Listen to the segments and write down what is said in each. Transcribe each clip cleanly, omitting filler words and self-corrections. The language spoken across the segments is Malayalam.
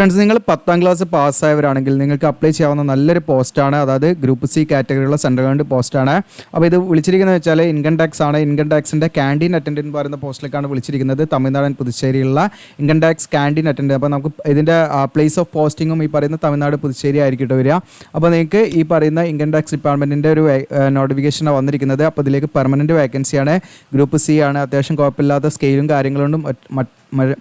ഫ്രണ്ട്സ്, നിങ്ങൾ 10ാം ക്ലാസ് പാസ്സായവരാണെങ്കിൽ നിങ്ങൾക്ക് അപ്ലൈ ചെയ്യാവുന്ന നല്ലൊരു പോസ്റ്റാണ്. അതായത് ഗ്രൂപ്പ് സി കാറ്റഗറിയുള്ള സെൻട്രൽ ഗവൺമെൻറ് പോസ്റ്റാണ്. അപ്പോൾ ഇത് വിളിച്ചിരിക്കുന്നത് വെച്ചാൽ ഇൻകം ടാക്സ് ആണ്. ഇൻകം ടാക്സിൻ്റെ ക്യാൻറ്റീൻ അറ്റൻഡൻറ്റ് എന്ന് പറയുന്ന പോസ്റ്റിലേക്കാണ് വിളിച്ചിരിക്കുന്നത്. തമിഴ്നാട് പുതുച്ചേരിയിലുള്ള ഇൻകം ടാക്സ് ക്യാൻറ്റീൻ അറ്റൻഡൻറ്റ്. അപ്പോൾ നമുക്ക് ഇതിൻ്റെ പ്ലേസ് ഓഫ് പോസ്റ്റിങ്ങും ഈ പറയുന്ന തമിഴ്നാട് പുതുച്ചേരി ആയിരിക്കും വരിക. അപ്പോൾ നിങ്ങൾക്ക് ഈ പറയുന്ന ഇൻകം ടാക്സ് ഡിപ്പാർട്ട്മെൻറ്റിൻ്റെ ഒരു നോട്ടിഫിക്കേഷനാണ് വന്നിരിക്കുന്നത്. അപ്പോൾ ഇതിലേക്ക് പെർമനൻറ്റ് വേക്കൻസിയാണ്. ഗ്രൂപ്പ് സി ആണ്. അത്യാവശ്യം കുഴപ്പമില്ലാത്ത സ്കെയിലും കാര്യങ്ങളുണ്ടും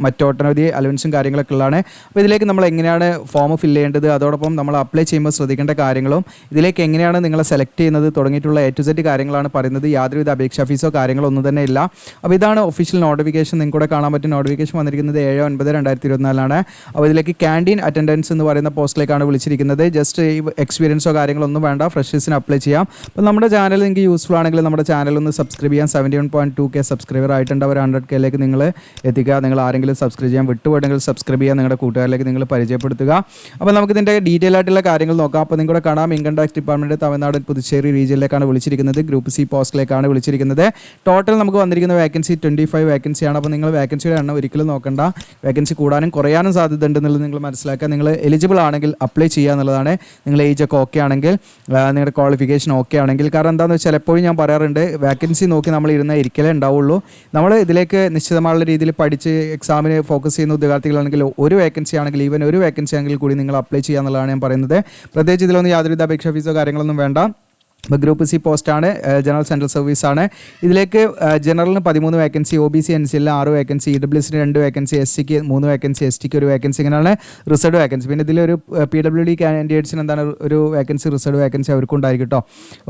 മറ്റൊട്ടനവധി അലവൻസും കാര്യങ്ങളൊക്കെ ഉള്ളതാണ്. അപ്പോൾ ഇതിലേക്ക് നമ്മൾ എങ്ങനെയാണ് ഫോം ഫില്ല് ചെയ്യേണ്ടത്, അതോടൊപ്പം നമ്മൾ അപ്ലൈ ചെയ്യുമ്പോൾ ശ്രദ്ധിക്കേണ്ട കാര്യങ്ങളും ഇതിലേക്ക് എങ്ങനെയാണ് നിങ്ങളെ സെലക്ട് ചെയ്യുന്നത് തുടങ്ങിയിട്ടുള്ള A to Z കാര്യങ്ങളാണ് പറയുന്നത്. യാതൊരുവിധ അപേക്ഷാ ഫീസോ കാര്യങ്ങളോ ഒന്നും തന്നെ ഇല്ല. അപ്പോൾ ഇതാണ് ഒഫീഷ്യൽ നോട്ടിഫിക്കേഷൻ. നിങ്ങൾക്ക് കൂടെ കാണാൻ പറ്റും. നോട്ടിഫിക്കേഷൻ വന്നിരിക്കുന്നത് 7/9/2024. അപ്പോൾ ഇതിലേക്ക് ക്യാൻറ്റീൻ അറ്റൻഡൻസ് എന്ന് പറയുന്ന പോസ്റ്റിലേക്കാണ് വിളിച്ചിരിക്കുന്നത്. ജസ്റ്റ് എക്സ്പീരിയൻസോ കാര്യങ്ങളൊന്നും വേണ്ട, ഫ്രഷേഴ്സിന് അപ്ലൈ ചെയ്യാം. അപ്പോൾ നമ്മുടെ ചാനൽ നിങ്ങൾക്ക് യൂസ്ഫുൾ ആണെങ്കിൽ നമ്മുടെ ചാനൽ ഒന്ന് സബ്സ്ക്രൈബ് ചെയ്യാൻ. 71.2K സബ്സ്ക്രൈബർ ആയിട്ടുണ്ട്. അവർ 100Kയിലേക്ക് നിങ്ങൾ എത്തിക്കുക. നിങ്ങൾ ആരെങ്കിലും സബ്സ്ക്രൈബ് ചെയ്യാൻ വിട്ടുപോയിട്ടുണ്ടെങ്കിൽ സബ്സ്ക്രൈബ് ചെയ്യാൻ, നിങ്ങളുടെ കൂട്ടുകാരിലേക്ക് നിങ്ങൾ പരിചയപ്പെടുത്തുക. അപ്പോൾ നമുക്ക് ഇതിൻ്റെ ഡീറ്റെയിൽ ആയിട്ടുള്ള കാര്യങ്ങൾ നോക്കാം. അപ്പോൾ നിങ്ങളുടെ കാണാം, income tax department Tamil Nadu Puducherry റീജിയനിലേക്കാണ് വിളിച്ചിരിക്കുന്നത്. ഗ്രൂപ്പ് സി പോസ്റ്റിലേക്കാണ് വിളിച്ചിരിക്കുന്നത്. ടോട്ടൽ നമുക്ക് വന്നിരിക്കുന്ന വേക്കൻസി 25 വേക്കൻസിയാണ്. അപ്പോൾ നിങ്ങൾ വേക്കൻസിയുടെ എണ്ണം ഒരിക്കലും നോക്കണ്ട. വേക്കൻസി കൂടാനും കുറയാനും സാധ്യത ഉണ്ടെന്നുള്ളത് നിങ്ങൾ മനസ്സിലാക്കുക. നിങ്ങൾ എലിജിബിൾ ആണെങ്കിൽ അപ്ലൈ ചെയ്യുക എന്നുള്ളതാണ്. നിങ്ങൾ ഏജ് ഒക്കെ ഓക്കെ ആണെങ്കിൽ, നിങ്ങളുടെ ക്വാളിഫിക്കേഷൻ ഓക്കെ ആണെങ്കിൽ. കാരണം എന്താണെന്ന് വെച്ചാൽ എപ്പോഴും ഞാൻ പറയാറുണ്ട്, വേക്കൻസി നോക്കി നമ്മൾ ഇരിക്കലേ ഉണ്ടാവുള്ളൂ. നമ്മൾ ഇതിലേക്ക് നിശ്ചിതമായുള്ള രീതിയിൽ പഠിച്ച് എക്സാമിന് ഫോക്കസ് ചെയ്യുന്ന ഉദ്യോഗാർത്ഥികളാണെങ്കിൽ ഒരു വേക്കൻസി ആണെങ്കിൽ, ഈവൻ ഒരു വേക്കൻസി ആണെങ്കിൽ കൂടി നിങ്ങൾ അപ്ലൈ ചെയ്യുക എന്നുള്ളതാണ് ഞാൻ പറയുന്നത്. പ്രത്യേകിച്ച് ഇതിലൊന്നും യാതൊരുവിധ അപേക്ഷാ ഫീസോ കാര്യങ്ങളൊന്നും വേണ്ട. ഇപ്പോൾ ഗ്രൂപ്പ് സി പോസ്റ്റാണ്. ജനറൽ സെൻട്രൽ സർവീസാണ്. ഇതിലേക്ക് ജനറലിന് 13 വേക്കൻസി, OBC NCL 6 വേക്കൻസി, EWSന് 2 വേക്കൻസി, SCക്ക് 3 വേക്കൻസി, STക്ക് 1 വേക്കൻസി, ഇങ്ങനെയാണ് റിസർവ്ഡ് വേക്കൻസി. പിന്നെ ഇതിലൊരു PWD കാൻഡിഡേറ്റ്സിന് എന്താണ് ഒരു വേക്കൻസി, റിസർവ്ഡ് വേക്കൻസി അവർക്കും ഉണ്ടായിരിക്കും കേട്ടോ.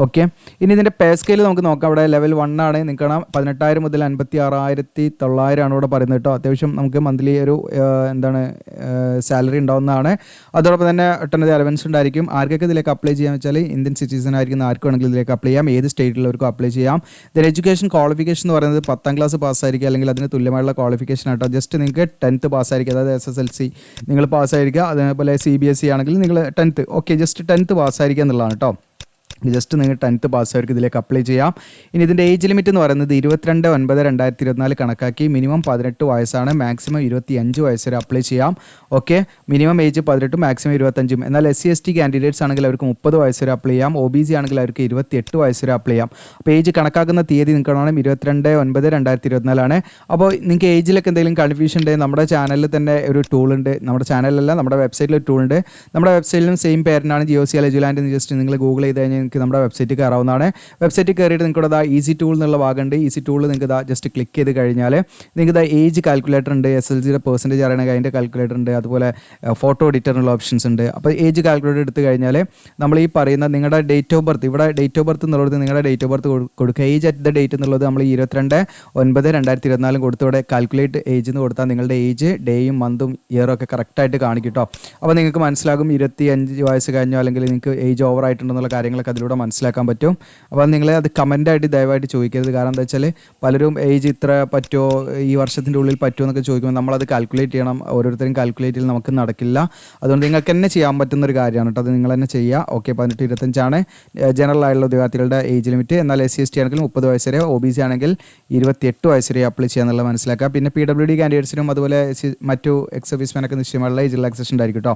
ഓക്കെ, ഇനി ഇതിൻ്റെ പേ സ്കെയിൽ നമുക്ക് നോക്കാം. അവിടെ ലെവൽ 1 ആണ്. നിങ്ങൾക്ക് കാണാം 18,000 മുതൽ 56,900 ആണ് ഇവിടെ പറയുന്നത് കേട്ടോ. അത്യാവശ്യം നമുക്ക് മന്ത്ലി ഒരു സാലറി ഉണ്ടാവുന്നതാണ്. അതോടൊപ്പം തന്നെ ഒട്ടനവധി അലവൻസ് ഉണ്ടായിരിക്കും. ആർക്കൊക്കെ ഇതിലേക്ക് അപ്ലൈ ചെയ്യാന്ന് വെച്ചാൽ ഇന്ത്യൻ സിറ്റിസൺ ആയിരിക്കുന്ന ആർക്കാണെങ്കിൽ ഇതിലേക്ക് അപ്ലൈ ചെയ്യാം. ഏത് സ്റ്റേറ്റിലുള്ളവർക്കും അപ്ലൈ ചെയ്യാം. ഇതിന് എഡ്യൂക്കേഷൻ ക്വാളിഫിക്കേഷൻ എന്ന് പറയുന്നത് 10ാം ക്ലാസ് പാസ്സായിരിക്കുക, അല്ലെങ്കിൽ അതിന് തുല്യമായുള്ള ക്വാളിഫിക്കേഷൻ ആട്ടോ. ജസ്റ്റ് നിങ്ങൾക്ക് 10th പാസ്സായിരിക്കുക, അതായത് SSLC നിങ്ങൾ പാസ്സായിരിക്കുക. അതേപോലെ CBSE ആണെങ്കിൽ നിങ്ങൾ 10th, ഓക്കെ, ജസ്റ്റ് 10th പാസ്സായിരിക്കുക എന്നുള്ളതാണ് കേട്ടോ. ജസ്റ്റ് നിങ്ങൾ 10th പാസ്സായവർക്ക് ഇതിലേക്ക് അപ്ലൈ ചെയ്യാം. ഇനി ഇതിൻ്റെ ഏജ് ലിമിറ്റ് എന്ന് പറയുന്നത് 22/9/2024 കണക്കാക്കി മിനിമം 18 വയസ്സാണ്. മാക്സിമം 25 വയസ്സ് വരെ അപ്ലൈ ചെയ്യാം. Okay, minimum age 18, maximum 25. എന്നാൽ SC/ST കാൻഡിഡേറ്റ്സ് ആണെങ്കിൽ അവർക്ക് 30 വയസ്സ് വരെ അപ്ലൈ ചെയ്യാം. OBC ആണെങ്കിൽ അവർക്ക് 28 വയസ്സ് വരെ അപ്ലൈ ചെയ്യാം. അപ്പോൾ ഏജ് കണക്കാക്കുന്ന തീയതി നിങ്ങൾക്ക് കാണാം 22/9/2024. അപ്പോൾ നിങ്ങൾക്ക് ഏജിലൊക്കെ എന്തെങ്കിലും കൺഫ്യൂഷൻ ഉണ്ടെങ്കിൽ നമ്മുടെ ചാനലിൽ തന്നെ ഒരു ടൂൾ ഉണ്ട്. നമ്മുടെ ചാനലിലല്ല, നമ്മുടെ വെബ്സൈറ്റിൽ ഒരു ടൂൾ ഉണ്ട്. നമ്മുടെ വെബ്സൈറ്റിലും സെയിം പേരിനാണ്, GOC എലിജിബിലിറ്റി എന്ന് ജസ്റ്റ് നിങ്ങൾ ഗൂഗിൾ ചെയ്ത് കഴിഞ്ഞാൽ നിങ്ങൾക്ക് നമ്മുടെ വെബ്സൈറ്റിൽ കയറാവുന്നതാണ്. വെബ്സൈറ്റിൽ കയറിയിട്ട് നിങ്ങൾക്ക് ഈസി ടൂൾ എന്നുള്ള ഭാഗമുണ്ട്. ഈസി ടൂൾ നിങ്ങൾക്ക് ജസ്റ്റ് ക്ലിക്ക് ചെയ്ത് കഴിഞ്ഞാൽ നിങ്ങൾക്ക് ഏജ് കാൽക്കുലേറ്റർ ഉണ്ട്, SLCയുടെ പെർസെൻറ്റേജ് അറിയണമെങ്കിൽ അതിൻ്റെ കാൽക്കുലേറ്റർ ഉണ്ട്, അതുപോലെ ഫോട്ടോ എഡിറ്ററിനുള്ള ഓപ്ഷൻസ് ഉണ്ട്. അപ്പോൾ ഏജ് കാൽക്കുലേറ്റർ എടുത്ത് കഴിഞ്ഞാൽ നമ്മൾ ഈ പറയുന്ന നിങ്ങളുടെ ഡേറ്റ് ഓഫ് ബർത്ത്, ഇവിടെ ഡേറ്റ് ഓഫ് ബർത്ത് എന്നുള്ളത് നിങ്ങളുടെ ഡേറ്റ് ഓഫ് ബർത്ത് കൊടുക്കുക. ഏജ് അറ്റ് ദ ഡേറ്റ് എന്നുള്ളത് നമ്മൾ 22/9/2024 കൊടുത്ത് ഇവിടെ കാൽക്കുലേറ്റ് ഏജ് എന്ന് കൊടുത്താൽ നിങ്ങളുടെ ഏജ് ഡേയും മന്തും ഇയറും ഒക്കെ കറക്റ്റായിട്ട് കാണിക്കും കേട്ടോ. അപ്പോൾ നിങ്ങൾക്ക് മനസ്സിലാകും 25 വയസ്സ് കഴിഞ്ഞോ അല്ലെങ്കിൽ നിങ്ങൾക്ക് ഏജ് ഓവർ ആയിട്ടുണ്ടെന്നുള്ള കാര്യങ്ങളൊക്കെ അതിലൂടെ മനസ്സിലാക്കാൻ പറ്റും. അപ്പോൾ നിങ്ങൾ അത് കമൻ്റായിട്ട് ദയവായിട്ട് ചോദിക്കരുത്. കാരണം എന്താ വെച്ചാൽ പലരും ഏജ് ഇത്ര പറ്റുമോ, ഈ വർഷത്തിൻ്റെ ഉള്ളിൽ പറ്റുമോ എന്നൊക്കെ ചോദിക്കുമ്പോൾ നമ്മളത് കാൽക്കുലേറ്റ് ചെയ്യണം. ഓരോരുത്തരും കാൽക്കുലേറ്റ് ചെയ്യൽ നമുക്ക് നടക്കില്ല. അതുകൊണ്ട് നിങ്ങൾക്ക് തന്നെ ചെയ്യാൻ പറ്റുന്നൊരു കാര്യമാണ് കേട്ടോ. അത് നിങ്ങൾ തന്നെ ചെയ്യുക. ഓക്കെ, 18-25 ജനറൽ ആയിട്ടുള്ള ഉദ്യോഗാർത്ഥികളുടെ ഏജ് ലിമിറ്റ്. എന്നാൽ SC/ST ആണെങ്കിൽ 30 വയസ്സ് വരെ, OBC ആണെങ്കിൽ 28 വയസ്സ് വരെ അപ്ലൈ ചെയ്യുക എന്നുള്ളത് മനസ്സിലാക്കുക. പിന്നെ PWD കാൻഡിഡേറ്റ്സിനും അതുപോലെ മറ്റു എക്സ് സർവീസ്മാനൊക്കെ നിശ്ചയമുള്ള ഏജ് റിലാക്സേഷൻ ഉണ്ടായിരിക്കും കേട്ടോ.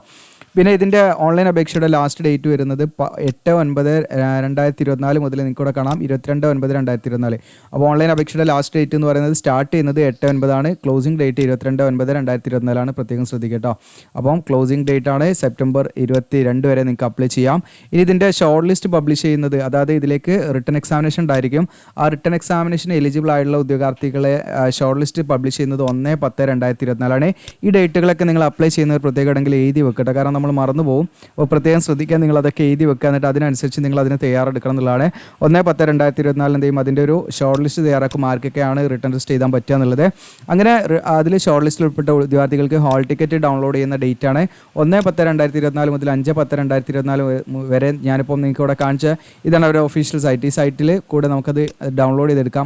പിന്നെ ഇതിൻ്റെ ഓൺലൈൻ അപേക്ഷയുടെ ലാസ്റ്റ് ഡേറ്റ് വരുന്നത് 8/9/2024 മുതൽ നിങ്ങൾക്ക് ഇവിടെ കാണാം 22/9/2024. അപ്പോൾ ഓൺലൈൻ അപേക്ഷയുടെ ലാസ്റ്റ് ഡേറ്റ് എന്ന് പറയുന്നത് സ്റ്റാർട്ട് ചെയ്യുന്നത് 8/9 ക്ലോസിംഗ് ഡേറ്റ് 22/9/2024 പ്രത്യേകം ശ്രദ്ധിക്കട്ടോ. അപ്പം ക്ലോസിംഗ് ഡേറ്റ് ആണ് സെപ്റ്റംബർ 22 വരെ നിങ്ങൾക്ക് അപ്ലൈ ചെയ്യാം. ഇനി ഇതിൻ്റെ ഷോർട്ട് ലിസ്റ്റ് പബ്ലിഷ് ചെയ്യുന്നത്, അതായത് ഇതിലേക്ക് റിട്ടൺ എക്സാമിനേഷൻ ഉണ്ടായിരിക്കും. ആ റിട്ടൺ എക്സാമിനേഷൻ എലിജിബിൾ ആയിട്ടുള്ള ഉദ്യോഗാർത്ഥികളെ ഷോർട്ട് ലിസ്റ്റ് പബ്ലിഷ് ചെയ്യുന്നത് 1/10/2024. ഈ ഡേറ്റുകളൊക്കെ നിങ്ങൾ അപ്ലൈ ചെയ്യുന്നവർ പ്രത്യേകം ഇടങ്ങളിൽ എഴുതി വെക്കട്ടെ. കാരണം നമ്മൾ മറന്നു പോകും. അപ്പോൾ പ്രത്യേകം ശ്രദ്ധിക്കാൻ, നിങ്ങൾ അതൊക്കെ എഴുതി വെക്കുക. എന്നിട്ട് അതിനനുസരിച്ച് നിങ്ങൾ അതിന് തയ്യാറെടുക്കണം എന്നുള്ളതാണ്. 1/10/2024 അതിൻ്റെ ഒരു ഷോർട്ട് ലിസ്റ്റ് തയ്യാറാക്കും. ആർക്കൊക്കെയാണ് റിട്ടേൺ ലിസ്റ്റ് എഴുതാൻ പറ്റുക എന്നുള്ളത്. അങ്ങനെ അതിൽ ഷോർട്ട് ലിസ്റ്റിൽ ഉൾപ്പെട്ട ഉദ്യോഗാർത്ഥികൾക്ക് ഹാൾ ടിക്കറ്റ് ഡൗൺലോഡ് ചെയ്യുന്ന ഡേറ്റ് ആണ് 1/10/2024 മുതൽ 5/10/2024 വരെ. ഞാനിപ്പോൾ നിങ്ങൾക്ക് ഇവിടെ കാണിച്ച ഇതാണ് അവരുടെ ഒഫീഷ്യൽ സൈറ്റ്. ഈ സൈറ്റിൽ കൂടെ നമുക്കത് ഡൗൺലോഡ് ചെയ്തെടുക്കാം.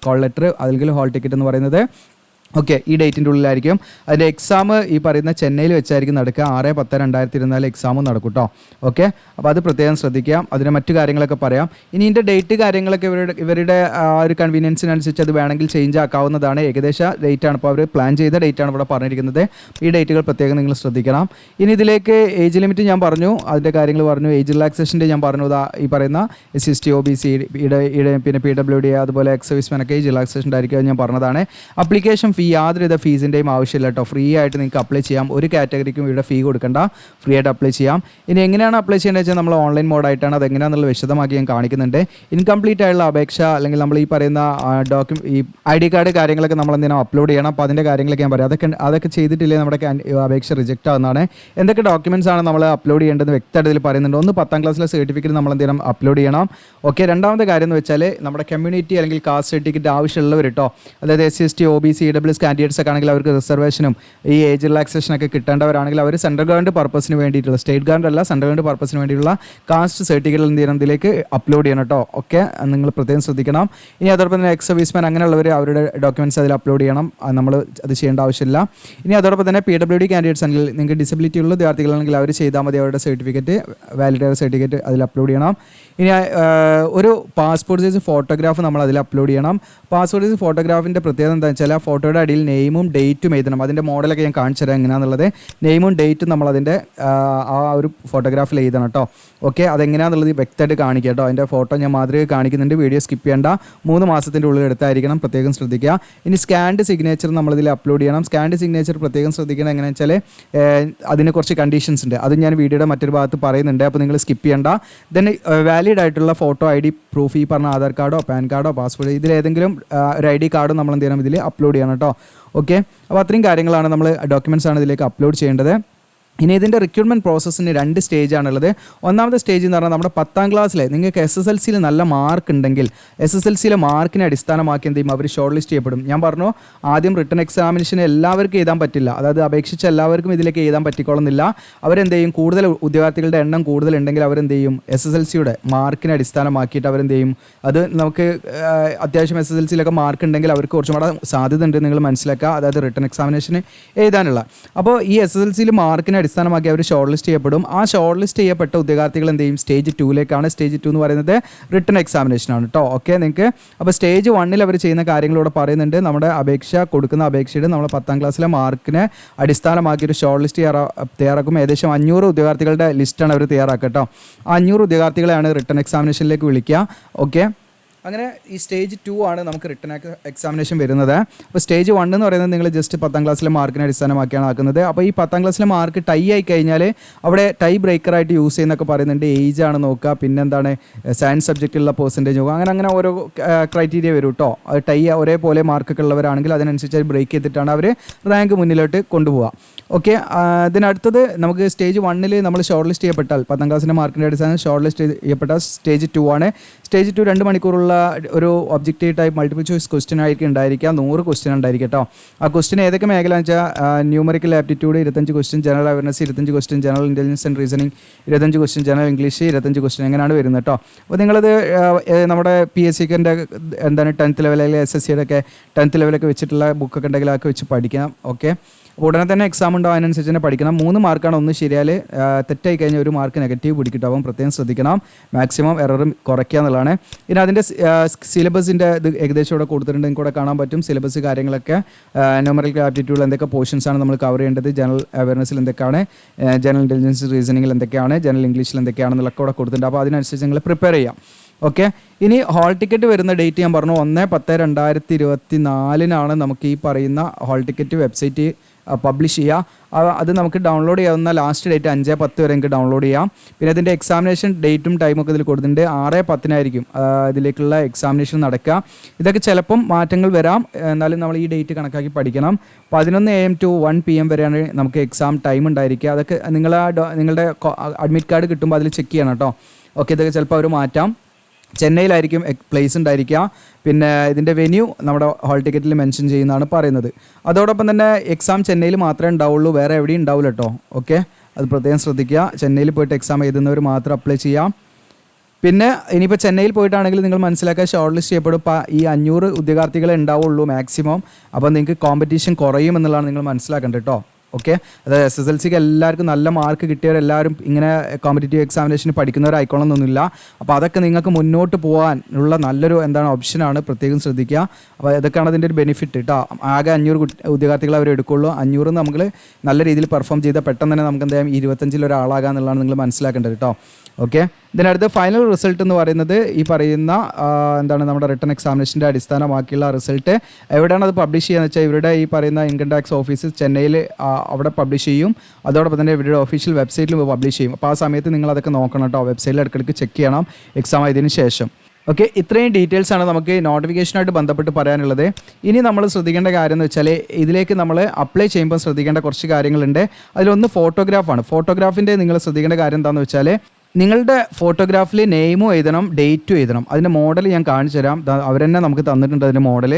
കോൾ ലെറ്റർ അല്ലെങ്കിൽ ഹാൾ ടിക്കറ്റ് എന്ന് പറയുന്നത്. ഓക്കെ, ഈ ഡേറ്റിൻ്റെ ഉള്ളിലായിരിക്കും. അതിൻ്റെ എക്സാം ഈ പറയുന്ന ചെന്നൈയിൽ വെച്ചായിരിക്കും നടക്കുക. 6/10/2024 എക്സാമും നടക്കും കേട്ടോ. ഓക്കെ, അപ്പോൾ അത് പ്രത്യേകം ശ്രദ്ധിക്കാം. അതിന് മറ്റു കാര്യങ്ങളൊക്കെ പറയാം. ഇനി ഇതിൻ്റെ ഡേറ്റ് കാര്യങ്ങളൊക്കെ ഇവരുടെ ആ ഒരു കൺവീനിയൻസിനനുസരിച്ച് അത് വേണമെങ്കിൽ ചേഞ്ച് ആക്കാവുന്നതാണ്. ഏകദേശ ഡേറ്റാണ് ഇപ്പോൾ അവർ പ്ലാൻ ചെയ്ത ഡേറ്റാണ് ഇവിടെ പറഞ്ഞിരിക്കുന്നത്. ഈ ഡേറ്റുകൾ പ്രത്യേകം നിങ്ങൾ ശ്രദ്ധിക്കണം. ഇനി ഇതിലേക്ക് ഏജ് ലിമിറ്റ് ഞാൻ പറഞ്ഞു, അതിൻ്റെ കാര്യങ്ങൾ പറഞ്ഞു. ഏജ് റിലാക്സേഷൻ്റെ ഞാൻ പറഞ്ഞു, ഈ പറയുന്ന SC OBC പിന്നെ PWD അതുപോലെ എക്സ് സർവീസ്മാനൊക്കെ ഏജ് റിലാക്സേഷൻ്റെ ആയിരിക്കും ഞാൻ പറഞ്ഞതാണ്. അപ്ലിക്കേഷൻ ഫീ യാതൊരുവിധ ഫീസിൻ്റെയും ആവശ്യമില്ല കേട്ടോ. ഫ്രീ ആയിട്ട് നിങ്ങൾക്ക് അപ്ലൈ ചെയ്യാം. ഒരു കാറ്റഗറിക്കും ഇവിടെ ഫീ കൊടുക്കണ്ട, ഫ്രീ ആയിട്ട് അപ്ലൈ ചെയ്യാം. ഇനി എങ്ങനെയാണ് അപ്ലൈ ചെയ്യേണ്ടത് വെച്ചാൽ നമ്മൾ ഓൺലൈൻ മോഡായിട്ടാണ്. അത് എങ്ങനെയാണെന്നുള്ള വിശദമാക്കി ഞാൻ കാണിക്കുന്നുണ്ട്. ഇൻകംപ്ലീറ്റ് ആയുള്ള അപേക്ഷ അല്ലെങ്കിൽ നമ്മൾ ഈ പറയുന്ന ഈ ID കാർഡ് കാര്യങ്ങളൊക്കെ നമ്മൾ എന്തിനാണ് അപ്ലോഡ് ചെയ്യണം. അപ്പോൾ അതിൻ്റെ കാര്യങ്ങളൊക്കെ ഞാൻ പറയാം. അതൊക്കെ ചെയ്തിട്ടില്ലേ നമ്മുടെ അപേക്ഷ റിജക്റ്റ് ആവുന്നതാണ്. എന്തൊക്കെ ഡോക്യുമെൻറ്റ്സ് ആണ് നമ്മൾ അപ്ലോഡ് ചെയ്യേണ്ടത് വ്യക്തമായിട്ട് ഇതിൽ പറയുന്നുണ്ട്. ഒന്ന് 10ാം ക്ലാസ്സിലെ സർട്ടിഫിക്കറ്റ് നമ്മൾ എന്തെങ്കിലും അപ്ലോഡ് ചെയ്യണം. ഓക്കെ, രണ്ടാമത്തെ കാര്യം എന്ന് വെച്ചാൽ നമ്മുടെ കമ്മ്യൂണിറ്റി അല്ലെങ്കിൽ കാസ്റ്റ് സർട്ടിഫിക്കറ്റ് ആവശ്യമുള്ളവർ കേട്ടോ. അതായത് SC ST OBC EWS candidates ഒക്കെ ആണെങ്കിൽ അവർക്ക് റിസർവേഷനും ഈ ഏജ് റിലാക്സേഷനൊക്കെ കിട്ടേണ്ടവരാണെങ്കിൽ അവർ സെൻട്രൽ ഗവൺമെൻറ് പർപ്പസിന് വേണ്ടിയിട്ടുള്ള, സ്റ്റേറ്റ് ഗവൺമെൻറ് അല്ല സെൻട്രൽ ഗവൺമെൻറ് പർപ്പസിന് വേണ്ടിയിട്ടുള്ള കാസ്റ്റ് സർട്ടിഫിക്കറ്റ് എന്ത് ചെയ്യണം, ഇതിലേക്ക് അപ്ലോഡ് ചെയ്യണം കേട്ടോ. ഓക്കെ, നിങ്ങൾ പ്രത്യേകം ശ്രദ്ധിക്കണം. ഇനി അതോടൊപ്പം തന്നെ എക്സ് സർവീസ്മാൻ അങ്ങനെയുള്ളവർ അവരുടെ ഡോക്യുമെൻറ്റ്സ് അതിൽ അപ്ലോഡ് ചെയ്യണം. നമ്മൾ അത് ചെയ്യേണ്ട ആവശ്യമില്ല. ഇനി അതോടൊപ്പം തന്നെ PWD കാൻഡിഡേറ്റ്സ് ആണെങ്കിൽ നിങ്ങൾക്ക് ഡിസബിലിറ്റി ഉള്ള വിദ്യാർത്ഥികളാണെങ്കിൽ അവർ ചെയ്താൽ മതി. അവരുടെ സർട്ടിഫിക്കറ്റ്, വാലിഡ് സർട്ടിഫിക്കറ്റ് അതിൽ അപ്ലോഡ് ചെയ്യണം. ഇനി ഒരു പാസ്പോർട്ട് സൈസ് ഫോട്ടോഗ്രാഫ് നമ്മൾ അതിൽ അപ്ലോഡ് ചെയ്യണം. പാസ്പോർട്ട് സൈസ് ഫോട്ടോഗ്രാഫിൻ്റെ പ്രത്യേകത എന്താണെന്ന് വെച്ചാൽ ആ ഫോട്ടോയുടെ അടിയിൽ നെയിമും ഡേറ്റും എഴുതണം. അതിൻ്റെ മോഡലൊക്കെ ഞാൻ കാണിച്ചു തരാം എങ്ങനെയാണെന്നുള്ളത്. നെയിമും ഡേറ്റും നമ്മളതിൻ്റെ ആ ഒരു ഫോട്ടോഗ്രാഫിൽ എഴുതണം കേട്ടോ. ഓക്കെ, അതെങ്ങനെയാണെന്നുള്ളത് വ്യക്തമായിട്ട് കാണിക്കുക കേട്ടോ. അതിൻ്റെ ഫോട്ടോ ഞാൻ മാതൃക കാണിക്കുന്നുണ്ട്. വീഡിയോ സ്കിപ്പ് ചെയ്യേണ്ട. 3 മാസത്തിൻ്റെ ഉള്ളിൽ എടുത്തായിരിക്കണം, പ്രത്യേകം ശ്രദ്ധിക്കുക. ഇനി സ്കാൻഡ് സിഗ്നേച്ചർ നമ്മളിതിൽ അപ്ലോഡ് ചെയ്യണം. സ്കാൻഡ് സിഗ്നേച്ചർ പ്രത്യേകം ശ്രദ്ധിക്കണം. എങ്ങനെയാണെന്ന് വെച്ചാൽ അതിന് കുറച്ച് കണ്ടീഷൻസ് ഉണ്ട്. അത് ഞാൻ വീഡിയോയുടെ മറ്റൊരു ഭാഗത്ത് പറയുന്നുണ്ട്. അപ്പോൾ നിങ്ങൾ സ്കിപ്പ് ചെയ്യേണ്ട. ദെൻ വാലിഡ് ആയിട്ടുള്ള ഫോട്ടോ ID പ്രൂഫ്, ഈ പറഞ്ഞ ആധാർ കാർഡോ പാൻ കാർഡോ പാസ്പോർട്ട് ഇതിലേതെങ്കിലും ഒരു ID കാർഡോ നമ്മൾ എന്ത് ചെയ്യണം, ഇതിൽ അപ്ലോഡ് ചെയ്യണം കേട്ടോ. ഓക്കെ, അപ്പോൾ അത്രയും കാര്യങ്ങളാണ് നമ്മൾ ഡോക്യുമെൻറ്റ്സ് ആണ് ഇതിലേക്ക് അപ്ലോഡ് ചെയ്യേണ്ടത്. ഇനി ഇതിൻ്റെ റിക്രൂട്ട്മെൻറ്റ് പ്രോസസ്സിന് 2 സ്റ്റേജാണുള്ളത്. ഒന്നാമത്തെ സ്റ്റേജ് എന്ന് പറഞ്ഞാൽ നമ്മുടെ 10ാം ക്ലാസ്സിലെ നിങ്ങൾക്ക് SSLCയിൽ നല്ല മാർക്ക് ഉണ്ടെങ്കിൽ SSLCയിലെ മാർക്കിനെ അടിസ്ഥാനമാക്കി എന്ത് ചെയ്യും, അവർ ഷോർട്ട് ലിസ്റ്റ് ചെയ്യപ്പെടും. ഞാൻ പറഞ്ഞു ആദ്യം റിട്ടൺ എക്സാമിനേഷന് എല്ലാവർക്കും എഴുതാൻ പറ്റില്ല. അതായത് അപേക്ഷിച്ച് എല്ലാവർക്കും ഇതിലേക്ക് എഴുതാൻ പറ്റിക്കോളുന്നില്ല. അവരെന്ത് ചെയ്യും, കൂടുതൽ ഉദ്യോഗാർത്ഥികളുടെ എണ്ണം കൂടുതലുണ്ടെങ്കിൽ അവരെന്ത് ചെയ്യും, SSLCയുടെ മാർക്കിനെ അടിസ്ഥാനമാക്കിയിട്ട് അവരെന്ത് ചെയ്യും, അത് നമുക്ക് അത്യാവശ്യം SSLCയിലൊക്കെ മാർക്ക് ഉണ്ടെങ്കിൽ അവർക്ക് കുറച്ചും കൂടെ സാധ്യത ഉണ്ട് നിങ്ങൾ മനസ്സിലാക്കുക. അതായത് റിട്ടൺ എക്സാമിനേഷന് എഴുതാനുള്ള. അപ്പോൾ ഈ SSLCയിൽ മാർക്കിനെ അടിസ്ഥാനമാക്കി അവർ ഷോർട്ട് ലിസ്റ്റ് ചെയ്യപ്പെടും. ആ ഷോർട്ട് ലിസ്റ്റ് ചെയ്യപ്പെട്ട ഉദ്യോഗാർത്ഥികൾ എന്ത് ചെയ്യും, സ്റ്റേജ് 2ലേക്കാണ്. സ്റ്റേജ് 2 എന്ന് പറയുന്നത് റിട്ടൺ എക്സാമിനേഷനാണ് കേട്ടോ. ഓക്കെ, നിങ്ങൾക്ക് അപ്പോൾ സ്റ്റേജ് 1ൽ അവർ ചെയ്യുന്ന കാര്യങ്ങളോട് പറയുന്നുണ്ട്. നമ്മുടെ കൊടുക്കുന്ന അപേക്ഷയുടെ നമ്മൾ 10ാം ക്ലാസ്സിലെ മാർക്കിനെ അടിസ്ഥാനമാക്കി ഒരു ഷോർട്ട് ലിസ്റ്റ് തയ്യാറാക്കും. ഏകദേശം 500 ഉദ്യോഗാർത്ഥികളുടെ ലിസ്റ്റാണ് അവർ തയ്യാറാക്കുക കേട്ടോ. 500 ഉദ്യോഗാർത്ഥികളെയാണ് റിട്ടൺ എക്സാമിനേഷനിലേക്ക് വിളിക്കുക. ഓക്കെ, അങ്ങനെ ഈ സ്റ്റേജ് 2 ആണ് നമുക്ക് റിട്ടൺ എക്സാമിനേഷൻ വരുന്നത്. അപ്പോൾ സ്റ്റേജ് 1 എന്ന് പറയുന്നത് നിങ്ങൾ ജസ്റ്റ് 10ാം ക്ലാസ്സിലെ മാർക്കിനെ അടിസ്ഥാനമാക്കിയാണ് ആക്കുന്നത്. അപ്പോൾ ഈ 10ാം ക്ലാസ്സിലെ മാർക്ക് ടൈ ആയി കഴിഞ്ഞാൽ അവിടെ ടൈ ബ്രേക്കറായിട്ട് യൂസ് ചെയ്യുന്നൊക്കെ പറയുന്നുണ്ട്. ഏജ് ആണ് നോക്കുക, പിന്നെന്താണ് സയൻസ് സബ്ജക്റ്റിലുള്ള പെർസെൻറ്റേജ് നോക്കുക. അങ്ങനെ ഓരോ ക്രൈറ്റീരിയ വരും കേട്ടോ. അത് ടൈ ഒരേപോലെ മാർക്കൊക്കെ ഉള്ളവരാണെങ്കിൽ അതിനനുസരിച്ച് ബ്രേക്ക് ചെയ്തിട്ടാണ് അവർ റാങ്ക് മുന്നിലോട്ട് കൊണ്ടുപോവുക. ഓക്കെ, ഇതിനടുത്തത് നമുക്ക് സ്റ്റേജ് 1ൽ നമ്മൾ ഷോർട്ട് ലിസ്റ്റ് ചെയ്യപ്പെട്ടാൽ 10ാം ക്ലാസ്സിൻ്റെ മാർക്കിൻ്റെ അടിസ്ഥാനം ഷോർട്ട് ലിസ്റ്റ് ചെയ്യപ്പെട്ട സ്റ്റേജ് 2 ആണ്. സ്റ്റേജ് 2 2 മണിക്കൂറുള്ള ഒരു objective type multiple choice question ആയിരിക്കും ഉണ്ടായിരിക്കുക. 100 ക്വസ്റ്റ്യൻ ഉണ്ടായിരിക്കും കേട്ടോ. ആ ക്വസ്റ്റ്യൻ ഏതൊക്കെ മേഖല എന്ന് വെച്ചാൽ numerical aptitude 25 question, general awareness 25 question, general intelligence and reasoning 25 question, general English 25 question, എങ്ങനെയാണ് വരുന്നത് കേട്ടോ. അപ്പോൾ നിങ്ങളത് നമ്മുടെ PSCൻ്റെ എന്താണ് 10th ലെവൽ അല്ലെങ്കിൽ SSCയുടെ ഒക്കെ 10th ലെവലൊക്കെ വെച്ചിട്ടുള്ള ബുക്കൊക്കെ ഉണ്ടെങ്കിൽ അതൊക്കെ വെച്ച് പഠിക്കണം. ഓക്കെ, ഉടനെ തന്നെ എക്സാം ഉണ്ടാവും, അതിനനുസരിച്ച് തന്നെ പഠിക്കണം. 3 മാർക്കാണ് ഒന്ന് ശരിയാൽ, തെറ്റായി കഴിഞ്ഞാൽ 1 മാർക്ക് നെഗറ്റീവ് പിടിക്കിട്ടാവും. പ്രത്യേകം ശ്രദ്ധിക്കണം. മാക്സിമം എറർ കുറയ്ക്കുക എന്നുള്ളതാണ്. ഇനി അതിൻ്റെ സിലബസിൻ്റെ ഇത് ഏകദേശം ഇവിടെ കൊടുത്തിട്ടുണ്ട്, നിങ്ങൾക്ക് ഇവിടെ കാണാൻ പറ്റും. സിലബസ് കാര്യങ്ങളൊക്കെ ന്യൂമറിക്കൽ ആപ്റ്റിറ്റ്യൂഡിൽ എന്തൊക്കെ പോർഷൻസാണ് നമ്മൾ കവർ ചെയ്യേണ്ടത്, ജനറൽ അവയർനെസ്സിൽ എന്തൊക്കെയാണ്, ജനറൽ ഇൻ്റലിജൻസ് റീസണിങ്ങിൽ എന്തൊക്കെയാണ്, ജനറൽ ഇംഗ്ലീഷിൽ എന്തൊക്കെയാണെന്നുള്ളതൊക്കെ ഇവിടെ കൊടുത്തിട്ടുണ്ട്. അപ്പോൾ അതിനനുസരിച്ച് നിങ്ങൾ പ്രിപ്പയർ ചെയ്യാം. ഓക്കെ, ഇനി ഹാൾ ടിക്കറ്റ് വരുന്ന ഡേറ്റ് ഞാൻ പറഞ്ഞു 1/10/2024 നമുക്ക് ഈ പറയുന്ന ഹാൾ ടിക്കറ്റ് വെബ്സൈറ്റ് പബ്ലിഷ് ചെയ്യുക. അത് നമുക്ക് ഡൗൺലോഡ് ചെയ്യാവുന്ന ലാസ്റ്റ് ഡേറ്റ് 5/10 വരെ നമുക്ക് ഡൗൺലോഡ് ചെയ്യാം. പിന്നെ ഇതിൻ്റെ എക്സാമിനേഷൻ ഡേറ്റും ടൈമൊക്കെ ഇതിൽ കൊടുത്തിട്ടുണ്ട്. 6/10 ഇതിലേക്കുള്ള എക്സാമിനേഷൻ നടക്കുക. ഇതൊക്കെ ചിലപ്പം മാറ്റങ്ങൾ വരാം, എന്നാലും നമ്മൾ ഈ ഡേറ്റ് കണക്കാക്കി പഠിക്കണം. 11 AM to 1 PM വരെയാണ് നമുക്ക് എക്സാം ടൈം ഉണ്ടായിരിക്കുക. അതൊക്കെ നിങ്ങളുടെ അഡ്മിറ്റ് കാർഡ് കിട്ടുമ്പോൾ അതിൽ ചെക്ക് ചെയ്യണം കേട്ടോ. ഓക്കെ, ഇതൊക്കെ ചിലപ്പോൾ അവർ മാറ്റാം. ചെന്നൈയിലായിരിക്കും പ്ലേസ് ഉണ്ടായിരിക്കുക. പിന്നെ ഇതിൻ്റെ വെന്യൂ നമ്മുടെ ഹാൾ ടിക്കറ്റിൽ മെൻഷൻ ചെയ്യുന്നതാണ് പറയുന്നത്. അതോടൊപ്പം തന്നെ എക്സാം ചെന്നൈയിൽ മാത്രമേ ഉണ്ടാവുള്ളൂ, വേറെ എവിടെയും ഉണ്ടാവില്ല കേട്ടോ. ഓക്കെ, അത് പ്രത്യേകം ശ്രദ്ധിക്കുക. ചെന്നൈയിൽ പോയിട്ട് എക്സാം എഴുതുന്നവർ മാത്രം അപ്ലൈ ചെയ്യാം. പിന്നെ ഇനിയിപ്പോൾ ചെന്നൈയിൽ പോയിട്ടാണെങ്കിൽ നിങ്ങൾ മനസ്സിലാക്കാൻ ഷോർട്ട് ലിസ്റ്റ് ചെയ്യപ്പെടും. ഈ 500 ഉദ്യോഗാർത്ഥികളെ ഉണ്ടാവുള്ളൂ മാക്സിമം. അപ്പോൾ നിങ്ങൾക്ക് കോമ്പറ്റീഷൻ കുറയും എന്നുള്ളതാണ് നിങ്ങൾ മനസ്സിലാക്കേണ്ടത് കേട്ടോ. ഓക്കെ, അതായത് SSLCക്ക് എല്ലാവർക്കും നല്ല മാർക്ക് കിട്ടിയവരെല്ലാവരും ഇങ്ങനെ കോമ്പറ്റേറ്റീവ് എക്സാമിനേഷന് പഠിക്കുന്നവരായിക്കോളണമെന്നൊന്നുമില്ല. അപ്പോൾ അതൊക്കെ നിങ്ങൾക്ക് മുന്നോട്ട് പോകാനുള്ള നല്ലൊരു ഓപ്ഷനാണ്, പ്രത്യേകം ശ്രദ്ധിക്കുക. അപ്പോൾ ഇതൊക്കെയാണ് അതിൻ്റെ ഒരു ബെനിഫിറ്റ് കേട്ടോ. ആകെ 500 ഉദ്യോഗാർത്ഥികൾ അവർ എടുക്കുള്ളൂ. 500 നമുക്ക് നല്ല രീതിയിൽ പെർഫോം ചെയ്താൽ പെട്ടെന്ന് തന്നെ നമുക്ക് എന്തായാലും 25-ൽ ഒരാളാകാം എന്നുള്ളതാണ് നിങ്ങൾ മനസ്സിലാക്കേണ്ടത് കേട്ടോ. ഓക്കെ, ഇതിനടുത്ത് ഫൈനൽ റിസൾട്ട് എന്ന് പറയുന്നത് ഈ പറയുന്ന നമ്മുടെ റിട്ടൺ എക്സാമിനേഷൻ്റെ അടിസ്ഥാനമാക്കിയുള്ള റിസൾട്ട് എവിടെയാണ് അത് പബ്ലിഷ് ചെയ്യുക വെച്ചാൽ ഇവരുടെ ഈ പറയുന്ന ഇൻകം ടാക്സ് ഓഫീസ് ചെന്നൈയിൽ അവിടെ പബ്ലിഷ് ചെയ്യും. അതോടൊപ്പം തന്നെ ഇവരുടെ ഒഫീഷ്യൽ വെബ്സൈറ്റിൽ പബ്ലിഷ് ചെയ്യും. അപ്പോൾ ആ സമയത്ത് നിങ്ങൾ അതൊക്കെ നോക്കണം കേട്ടോ. വെബ്സൈറ്റിൽ ഇടയ്ക്കിടയ്ക്ക് ചെക്ക് ചെയ്യണം എക്സാം ആയതിനു ശേഷം. ഓക്കെ, ഇത്രയും ഡീറ്റെയിൽസാണ് നമുക്ക് നോട്ടിഫിക്കേഷനായിട്ട് ബന്ധപ്പെട്ട് പറയാനുള്ളത്. ഇനി നമ്മൾ ശ്രദ്ധിക്കേണ്ട കാര്യം എന്ന് വെച്ചാൽ ഇതിലേക്ക് നമ്മൾ അപ്ലൈ ചെയ്യുമ്പോൾ ശ്രദ്ധിക്കേണ്ട കുറച്ച് കാര്യങ്ങളുണ്ട്. അതിലൊന്ന് ഫോട്ടോഗ്രാഫാണ്. ഫോട്ടോഗ്രാഫിൻ്റെ നിങ്ങൾ ശ്രദ്ധിക്കേണ്ട കാര്യം എന്താണെന്ന് വെച്ചാൽ നിങ്ങളുടെ ഫോട്ടോഗ്രാഫിൽ നെയിമും എഴുതണം, ഡേറ്റും എഴുതണം. അതിൻ്റെ മോഡൽ ഞാൻ കാണിച്ചു തരാം. അവർ തന്നെ നമുക്ക് തന്നിട്ടുണ്ട് അതിൻ്റെ മോഡൽ.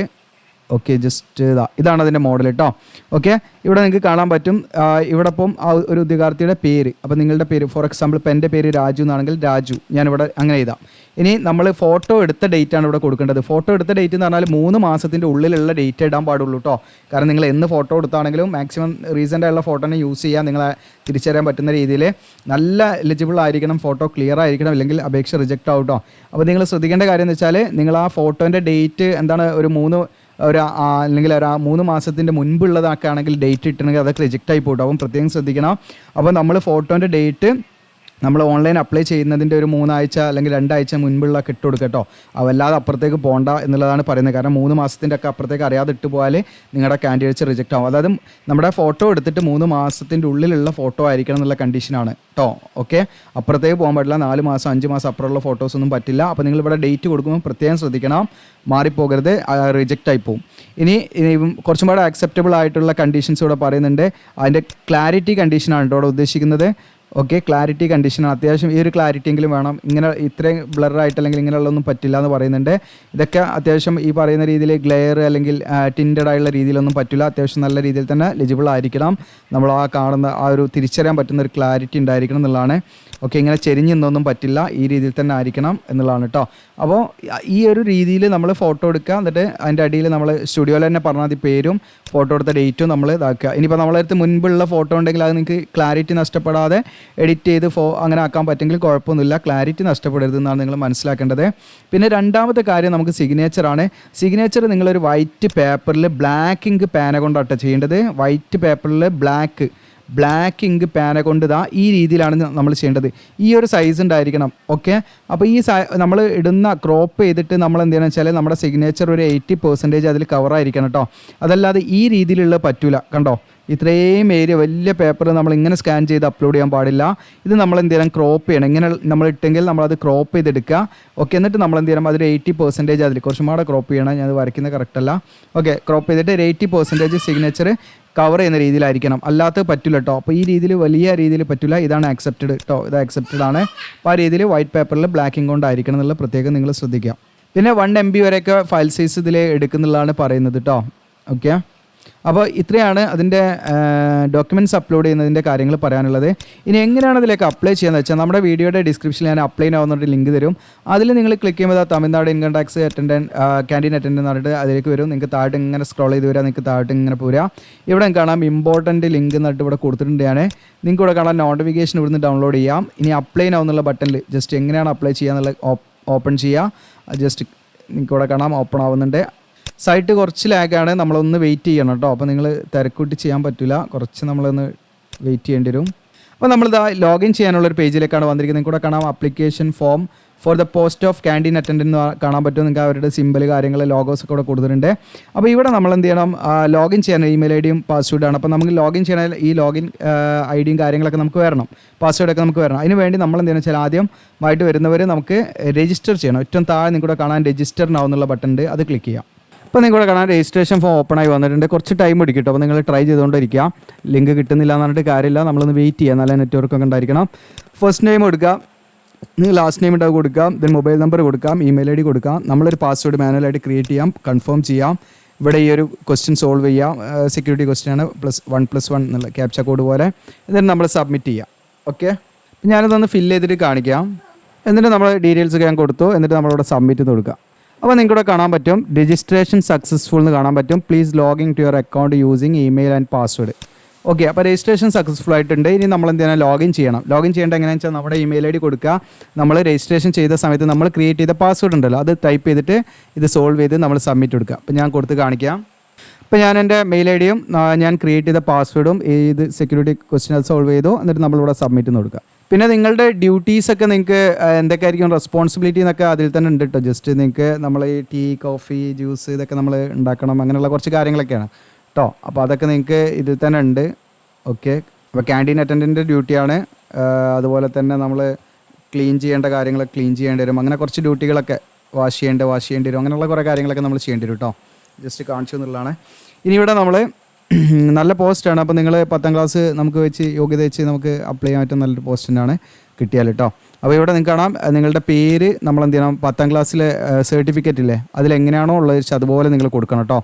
ഓക്കെ, ജസ്റ്റ് ഇതാണ് അതിൻ്റെ മോഡൽ കേട്ടോ. ഓക്കെ, ഇവിടെ നിങ്ങൾക്ക് കാണാൻ പറ്റും. ഇവിടെ ഇപ്പം ഒരു ഉദ്യോഗാർത്ഥിയുടെ പേര്, അപ്പോൾ നിങ്ങളുടെ പേര് ഫോർ എക്സാമ്പിൾ ഇപ്പം എൻ്റെ പേര് രാജു എന്നാണെങ്കിൽ രാജു, ഞാനിവിടെ അങ്ങനെ എഴുതാം. ഇനി നമ്മൾ ഫോട്ടോ എടുത്ത ഡേറ്റാണ് ഇവിടെ കൊടുക്കേണ്ടത്. ഫോട്ടോ എടുത്ത ഡേറ്റ് എന്ന് പറഞ്ഞാൽ 3 മാസത്തിൻ്റെ ഉള്ളിലുള്ള ഡേറ്റ് ഇടാൻ പാടുള്ളൂ കേട്ടോ. കാരണം നിങ്ങൾ എന്ന് ഫോട്ടോ എടുത്താണെങ്കിലും മാക്സിമം റീസെൻ്റ് ആയുള്ള ഫോട്ടോനെ യൂസ് ചെയ്യാൻ നിങ്ങളെ തിരിച്ചറിയാൻ പറ്റുന്ന രീതിയിൽ നല്ല എലിജിബിൾ ആയിരിക്കണം, ഫോട്ടോ ക്ലിയർ ആയിരിക്കണം, അല്ലെങ്കിൽ അപേക്ഷ റിജക്റ്റ് ആവും കേട്ടോ. അപ്പോൾ നിങ്ങൾ ശ്രദ്ധിക്കേണ്ട കാര്യം എന്ന് വെച്ചാൽ നിങ്ങൾ ആ ഫോട്ടോൻ്റെ ഡേറ്റ് എന്താണ് അല്ലെങ്കിൽ 3 മാസത്തിൻ്റെ മുൻപുള്ളതൊക്കെ ആണെങ്കിൽ ഡേറ്റ് ഇട്ടണമെങ്കിൽ അതൊക്കെ റിജക്റ്റ് ആയി പോയിട്ടും. അപ്പം പ്രത്യേകം ശ്രദ്ധിക്കണം. അപ്പോൾ നമ്മൾ ഫോട്ടോൻ്റെ ഡേറ്റ് നമ്മൾ ഓൺലൈൻ അപ്ലൈ ചെയ്യുന്നതിൻ്റെ ഒരു 3 ആഴ്ച അല്ലെങ്കിൽ 2 ആഴ്ച മുൻപുള്ള ഇട്ട് കൊടുക്കുക കേട്ടോ. അവല്ലാതെ അപ്പുറത്തേക്ക് പോകണ്ട എന്നുള്ളതാണ് പറയുന്നത്. കാരണം 3 മാസത്തിൻ്റെ ഒക്കെ അപ്പുറത്തേക്ക് അറിയാതെ ഇട്ട് പോയാൽ നിങ്ങളുടെ കാൻഡിഡേറ്റ്സ് റിജക്റ്റ് ആവും. അതായത് നമ്മുടെ ഫോട്ടോ എടുത്തിട്ട് 3 മാസത്തിൻ്റെ ഉള്ളിലുള്ള ഫോട്ടോ ആയിരിക്കണം എന്നുള്ള കണ്ടീഷനാണ് കേട്ടോ. ഓക്കെ, അപ്പുറത്തേക്ക് പോകാൻ പാടില്ല. 4 മാസം 5 മാസം അപ്പുറമുള്ള ഫോട്ടോസൊന്നും പറ്റില്ല. അപ്പോൾ നിങ്ങളിവിടെ ഡേറ്റ് കൊടുക്കുമ്പോൾ പ്രത്യേകം ശ്രദ്ധിക്കണം, മാറിപ്പോകരുത്, റിജക്റ്റ് ആയി പോകും. ഇനി കുറച്ചും കൂടെ ആക്സെപ്റ്റബിൾ ആയിട്ടുള്ള കണ്ടീഷൻസ് ഇവിടെ പറയുന്നുണ്ട്. അതിൻ്റെ ക്ലാരിറ്റി കണ്ടീഷനാണ് കേട്ടോ ഇവിടെ ഉദ്ദേശിക്കുന്നത്. ഓക്കെ, ക്ലാരിറ്റി കണ്ടീഷനാണ്. അത്യാവശ്യം ഈ ഒരു ക്ലാരിറ്റി എങ്കിലും വേണം. ഇങ്ങനെ ഇത്രയും ബ്ലറായിട്ട് അല്ലെങ്കിൽ ഇങ്ങനെയുള്ളതൊന്നും പറ്റില്ല എന്ന് പറയുന്നുണ്ട്. ഇതൊക്കെ അത്യാവശ്യം ഈ പറയുന്ന രീതിയിൽ ഗ്ലെയർ അല്ലെങ്കിൽ ടിൻറ്റഡ് ആയുള്ള രീതിയിലൊന്നും പറ്റില്ല. അത്യാവശ്യം നല്ല രീതിയിൽ തന്നെ എലിജിബിൾ ആയിരിക്കണം. നമ്മൾ ആ കാണുന്ന ആ ഒരു തിരിച്ചറിയാൻ പറ്റുന്ന ഒരു ക്ലാരിറ്റി ഉണ്ടായിരിക്കണം എന്നുള്ളതാണ്. ഓക്കെ, ഇങ്ങനെ ചെരിഞ്ഞൊന്നും പറ്റില്ല, ഈ രീതിയിൽ തന്നെ ആയിരിക്കണം എന്നുള്ളതാണ് കേട്ടോ. അപ്പോൾ ഈ ഒരു രീതിയിൽ നമ്മൾ ഫോട്ടോ എടുക്കുക. എന്നിട്ട് അതിൻ്റെ അടിയിൽ നമ്മൾ സ്റ്റുഡിയോയിൽ തന്നെ പറഞ്ഞാൽ മതി പേരും ഫോട്ടോ എടുത്ത ഡേറ്റും നമ്മൾ ഇതാക്കുക. ഇനിയിപ്പോൾ നമ്മളടുത്ത് മുൻപുള്ള ഫോട്ടോ ഉണ്ടെങ്കിൽ അത് നിങ്ങൾക്ക് ക്ലാരിറ്റി നഷ്ടപ്പെടാതെ എഡിറ്റ് ചെയ്ത് അങ്ങനെ ആക്കാൻ പറ്റുമെങ്കിൽ കുഴപ്പമൊന്നുമില്ല. ക്ലാരിറ്റി നഷ്ടപ്പെടരുത് എന്നാണ് നിങ്ങൾ മനസ്സിലാക്കേണ്ടത്. പിന്നെ രണ്ടാമത്തെ കാര്യം നമുക്ക് സിഗ്നേച്ചറാണ്. സിഗ്നേച്ചർ നിങ്ങളൊരു വൈറ്റ് പേപ്പറിൽ ബ്ലാക്ക് ഇങ്ക് പേന കൊണ്ടാണ് ചെയ്യേണ്ടത്. വൈറ്റ് പേപ്പറിൽ ബ്ലാക്ക് ഇങ്ക് പേന കൊണ്ട് ഈ രീതിയിലാണ് നമ്മൾ ചെയ്യേണ്ടത്. ഈ ഒരു സൈസ് ഉണ്ടായിരിക്കണം. ഓക്കെ, അപ്പോൾ ഈ നമ്മൾ ഇടുന്ന ക്രോപ്പ് ചെയ്തിട്ട് നമ്മൾ എന്ത് ചെയ്യണമെന്ന് വെച്ചാൽ നമ്മുടെ സിഗ്നേച്ചർ ഒരു 80% അതിൽ കവറായിരിക്കണം കേട്ടോ. അതല്ലാതെ ഈ രീതിയിലുള്ള പറ്റൂല. കണ്ടോ, ഇത്രയും ഏരിയ വലിയ പേപ്പർ നമ്മൾ ഇങ്ങനെ സ്കാൻ ചെയ്ത് അപ്ലോഡ് ചെയ്യാൻ പാടില്ല. ഇത് നമ്മൾ എന്ത് ചെയ്യണം, ക്രോപ്പ് ചെയ്യണം. ഇങ്ങനെ നമ്മൾ ഇട്ടെങ്കിൽ നമ്മളത് ക്രോപ്പ് ചെയ്തെടുക്കുക. ഓക്കെ, എന്നിട്ട് നമ്മൾ എന്ത് ചെയ്യണം, അതൊരു 80% അതിൽ കുറച്ചും കൂടെ ക്രോപ്പ് ചെയ്യണം. ഞാൻ വരയ്ക്കുന്നത് കറക്റ്റല്ല. ഓക്കെ, ക്രോപ്പ് ചെയ്തിട്ട് ഒരു 80% സിഗ്നേച്ചർ കവർ ചെയ്യുന്ന രീതിയിലായിരിക്കണം. അല്ലാത്ത പറ്റില്ല കേട്ടോ. അപ്പോൾ ഈ രീതിയിൽ വലിയ രീതിയിൽ പറ്റില്ല. ഇതാണ് ആക്സെപ്റ്റഡ് കേട്ടോ, ഇത് ആക്സെപ്റ്റഡ് ആണ്. അപ്പോൾ ആ രീതിയിൽ വൈറ്റ് പേപ്പറിൽ ബ്ലാക്ക് ഇങ്ക് കൊണ്ടായിരിക്കണം എന്നുള്ള പ്രത്യേകം നിങ്ങൾ ശ്രദ്ധിക്കുക. പിന്നെ 1 MB വരെയൊക്കെ ഫയൽ സൈസ് ഇതിൽ എടുക്കുന്നുള്ളതാണ് പറയുന്നത് കേട്ടോ. ഓക്കെ, അപ്പോൾ ഇത്രയാണ് അതിൻ്റെ ഡോക്യുമെൻറ്റ്സ് അപ്ലോഡ് ചെയ്യുന്നതിൻ്റെ കാര്യങ്ങൾ പറയാനുള്ളത്. ഇനി എങ്ങനെയാണ് അതിലേക്ക് അപ്ലൈ ചെയ്യാന്ന് വെച്ചാൽ നമ്മുടെ വീഡിയോയുടെ ഡിസ്ക്രിപ്ഷനിൽ ഞാൻ അപ്ലൈ ആവുന്നൊരു ലിങ്ക് തരും. അതിൽ നിങ്ങൾ ക്ലിക്ക് ചെയ്യുമ്പോൾ Tamil Nadu income tax canteen attendant എന്ന് പറഞ്ഞിട്ട് അതിലേക്ക് വരും. നിങ്ങൾക്ക് താഴോട്ട് ഇങ്ങനെ സ്ക്രോൾ ചെയ്ത് വരാം, നിങ്ങൾക്ക് താഴോട്ട് ഇങ്ങനെ പോരാ. ഇവിടെ കാണാം ഇമ്പോർട്ടൻറ്റ് ലിങ്ക് എന്നിട്ട് ഇവിടെ കൊടുത്തിട്ടുണ്ട്. നിങ്ങൾക്ക് ഇവിടെ കാണാൻ നോട്ടിഫിക്കേഷൻ ഇവിടുന്ന് ഡൗൺലോഡ് ചെയ്യാം. ഇനി അപ്ലൈ ആവുന്നുള്ള ബട്ടണിൽ ജസ്റ്റ് എങ്ങനെയാണ് അപ്ലൈ ചെയ്യാന്നുള്ള ഓപ്പൺ ചെയ്യുക. ജസ്റ്റ് നിങ്ങൾക്ക് ഇവിടെ കാണാം ഓപ്പൺ ആവുന്നുണ്ട്. സൈറ്റ് കുറച്ച് ലാഗാണ്, നമ്മളൊന്ന് വെയിറ്റ് ചെയ്യണം കേട്ടോ. അപ്പോൾ നിങ്ങൾ തിരക്കൂട്ടി ചെയ്യാൻ പറ്റില്ല, കുറച്ച് നമ്മളൊന്ന് വെയിറ്റ് ചെയ്യേണ്ടി വരും. അപ്പോൾ നമ്മളിതാ ലോഗിൻ ചെയ്യാനുള്ളൊരു പേജിലേക്കാണ് വന്നിരിക്കുന്നത്. നിങ്ങൾക്ക് കൂടെ കാണാം application form for the post of canteen attendant കാണാൻ പറ്റും. നിങ്ങൾക്ക് അവരുടെ സിമ്പിൾ കാര്യങ്ങൾ ലോഗോസ് ഒക്കെ ഇവിടെ കൊടുത്തിട്ടുണ്ട്. അപ്പോൾ ഇവിടെ നമ്മൾ എന്ത് ചെയ്യണം, ലോഗിൻ ചെയ്യാൻ ഇമെയിൽ ഐ ഡിയും പാസ്വേഡാണ്. അപ്പോൾ നമുക്ക് ലോഗിൻ ചെയ്യണമെങ്കിൽ ഈ ലോഗിൻ ഐ ഡിയും കാര്യങ്ങളൊക്കെ നമുക്ക് വരണം, പാസ്വേഡൊക്കെ നമുക്ക് വരണം. അതിന് വേണ്ടി നമ്മൾ എന്ത് ചെയ്യണം വെച്ചാൽ ആദ്യമായിട്ട് വരുന്നവർ നമുക്ക് രജിസ്റ്റർ ചെയ്യണം. ഏറ്റവും താഴെ നിങ്ങൾക്കൂടെ കാണാൻ രജിസ്റ്റർ നൗ എന്നുള്ള ബട്ടൺ ഉണ്ട്, അത് ക്ലിക്ക് ചെയ്യാം. അപ്പോൾ നിങ്ങളുടെ കാണാൻ രജിസ്ട്രേഷൻ ഫോം ഓപ്പൺ ആയി വന്നിട്ടുണ്ട്. കുറച്ച് ടൈം എടുക്കും കേട്ടോ. അപ്പോൾ നിങ്ങൾ ട്രൈ ചെയ്തുകൊണ്ടിരിക്കുക. ലിങ്ക് കിട്ടുന്നില്ല എന്ന് പറഞ്ഞിട്ട് കാര്യമില്ല, നമ്മളൊന്ന് വെയിറ്റ് ചെയ്യുക. നല്ല നെറ്റ്വർക്കൊക്കെ ഉണ്ടായിരിക്കണം. ഫസ്റ്റ് നെയിം കൊടുക്കുക, നിങ്ങൾ ലാസ്റ്റ് നെയിം ഉണ്ടാവും കൊടുക്കാം. ദെൻ മൊബൈൽ നമ്പർ കൊടുക്കാം, ഇമെയിൽ ഐ ഡി കൊടുക്കാം. നമ്മളൊരു പാസ്വേഡ് മാനുവലായിട്ട് ക്രിയേറ്റ് ചെയ്യാം, കൺഫേം ചെയ്യാം. ഇവിടെ ഈ ഒരു ക്വസ്റ്റ്യൻ സോൾവ് ചെയ്യാം. സെക്യൂരിറ്റി ക്വസ്റ്റ്യനാണ്, +1+1 എന്നുള്ള ക്യാപ്ച കോഡ് പോലെ. എന്നിട്ട് നമ്മൾ സബ്മിറ്റ് ചെയ്യാം. ഓക്കെ, ഞാനതൊന്ന് ഫില്ല് ചെയ്തിട്ട് കാണിക്കാം. എന്നിട്ട് നമ്മൾ ഡീറ്റെയിൽസ് ഒക്കെ ഞാൻ കൊടുത്തു. എന്നിട്ട് നമ്മളിവിടെ സബ്മിറ്റ് കൊടുക്കുക. അപ്പോൾ നിങ്ങൾക്കിവിടെ കാണാൻ പറ്റും രജിസ്ട്രേഷൻ സക്സസ്ഫുൾ എന്ന് കാണാൻ പറ്റും. Please login to your account using email and password. Okay, അപ്പോൾ രജിസ്ട്രേഷൻ സക്സസ്ഫുൾ ആയിട്ടുണ്ട്. ഇനി നമ്മൾ എന്ത് ചെയ്യണം, ലോഗിൻ ചെയ്യണം. ലോഗിൻ ചെയ്യേണ്ട എങ്ങനെയാണെന്ന് വെച്ചാൽ നമ്മുടെ ഇമെയിൽ ID കൊടുക്കുക. നമ്മൾ രജിസ്ട്രേഷൻ ചെയ്ത സമയത്ത് നമ്മൾ ക്രിയേറ്റ് ചെയ്ത പാസ്വേഡ് ഉണ്ടല്ലോ, അത് ടൈപ്പ് ചെയ്തിട്ട് ഇത് സോൾവ് ചെയ്ത് നമ്മൾ സബ്മിറ്റ് കൊടുക്കുക. അപ്പോൾ ഞാൻ കൊടുത്ത് കാണിക്കാം. അപ്പോൾ ഞാൻ എൻ്റെ മെയിൽ ID യും ഞാൻ ക്രിയേറ്റ് ചെയ്ത പാസ്വേഡും ഇത് സെക്യൂരിറ്റി ക്വസ്റ്റ്യൻ അത് സോൾവ് ചെയ്തു. എന്നിട്ട് നമ്മളിവിടെ സബ്മിറ്റ് കൊടുക്കുക. പിന്നെ നിങ്ങളുടെ ഡ്യൂട്ടീസൊക്കെ നിങ്ങൾക്ക് എന്തൊക്കെയായിരിക്കും റെസ്പോൺസിബിലിറ്റി എന്നൊക്കെ അതിൽ തന്നെ ഉണ്ട് കേട്ടോ. ജസ്റ്റ് നിങ്ങൾക്ക് നമ്മൾ ഈ ടീ, കോഫി, ജ്യൂസ് ഇതൊക്കെ നമ്മൾ ഉണ്ടാക്കണം, അങ്ങനെയുള്ള കുറച്ച് കാര്യങ്ങളൊക്കെയാണ് കേട്ടോ. അപ്പോൾ അതൊക്കെ നിങ്ങൾക്ക് ഇതിൽ തന്നെ ഉണ്ട്. ഓക്കെ, അപ്പോൾ ക്യാൻറ്റീൻ അറ്റൻഡൻറ്റ് ഡ്യൂട്ടിയാണ്. അതുപോലെ തന്നെ നമ്മൾ ക്ലീൻ ചെയ്യേണ്ട കാര്യങ്ങൾ ക്ലീൻ ചെയ്യേണ്ടി വരും. അങ്ങനെ കുറച്ച് ഡ്യൂട്ടികളൊക്കെ വാഷ് ചെയ്യേണ്ടി വരും. അങ്ങനെയുള്ള കുറേ കാര്യങ്ങളൊക്കെ നമ്മൾ ചെയ്യേണ്ടി വരും കേട്ടോ. ജസ്റ്റ് കാണിച്ചു എന്നുള്ളതാണ്. ഇനി ഇവിടെ നമ്മൾ നല്ല പോസ്റ്റാണ്. അപ്പോൾ നിങ്ങൾ 10ാം ക്ലാസ് നമുക്ക് വെച്ച് യോഗ്യത വെച്ച് നമുക്ക് അപ്ലൈ ചെയ്യാൻ പറ്റുന്ന നല്ലൊരു പോസ്റ്റ് തന്നെയാണ് കിട്ടിയാൽ കേട്ടോ. അപ്പോൾ ഇവിടെ നിങ്ങൾക്ക് കാണാം നിങ്ങളുടെ പേര് നമ്മൾ എന്ത് ചെയ്യണം, 10ാം ക്ലാസ്സിലെ സർട്ടിഫിക്കറ്റ് ഇല്ലേ അതിലെങ്ങനെയാണോ ഉള്ളത് വെച്ചാൽ അതുപോലെ നിങ്ങൾ കൊടുക്കണം കേട്ടോ.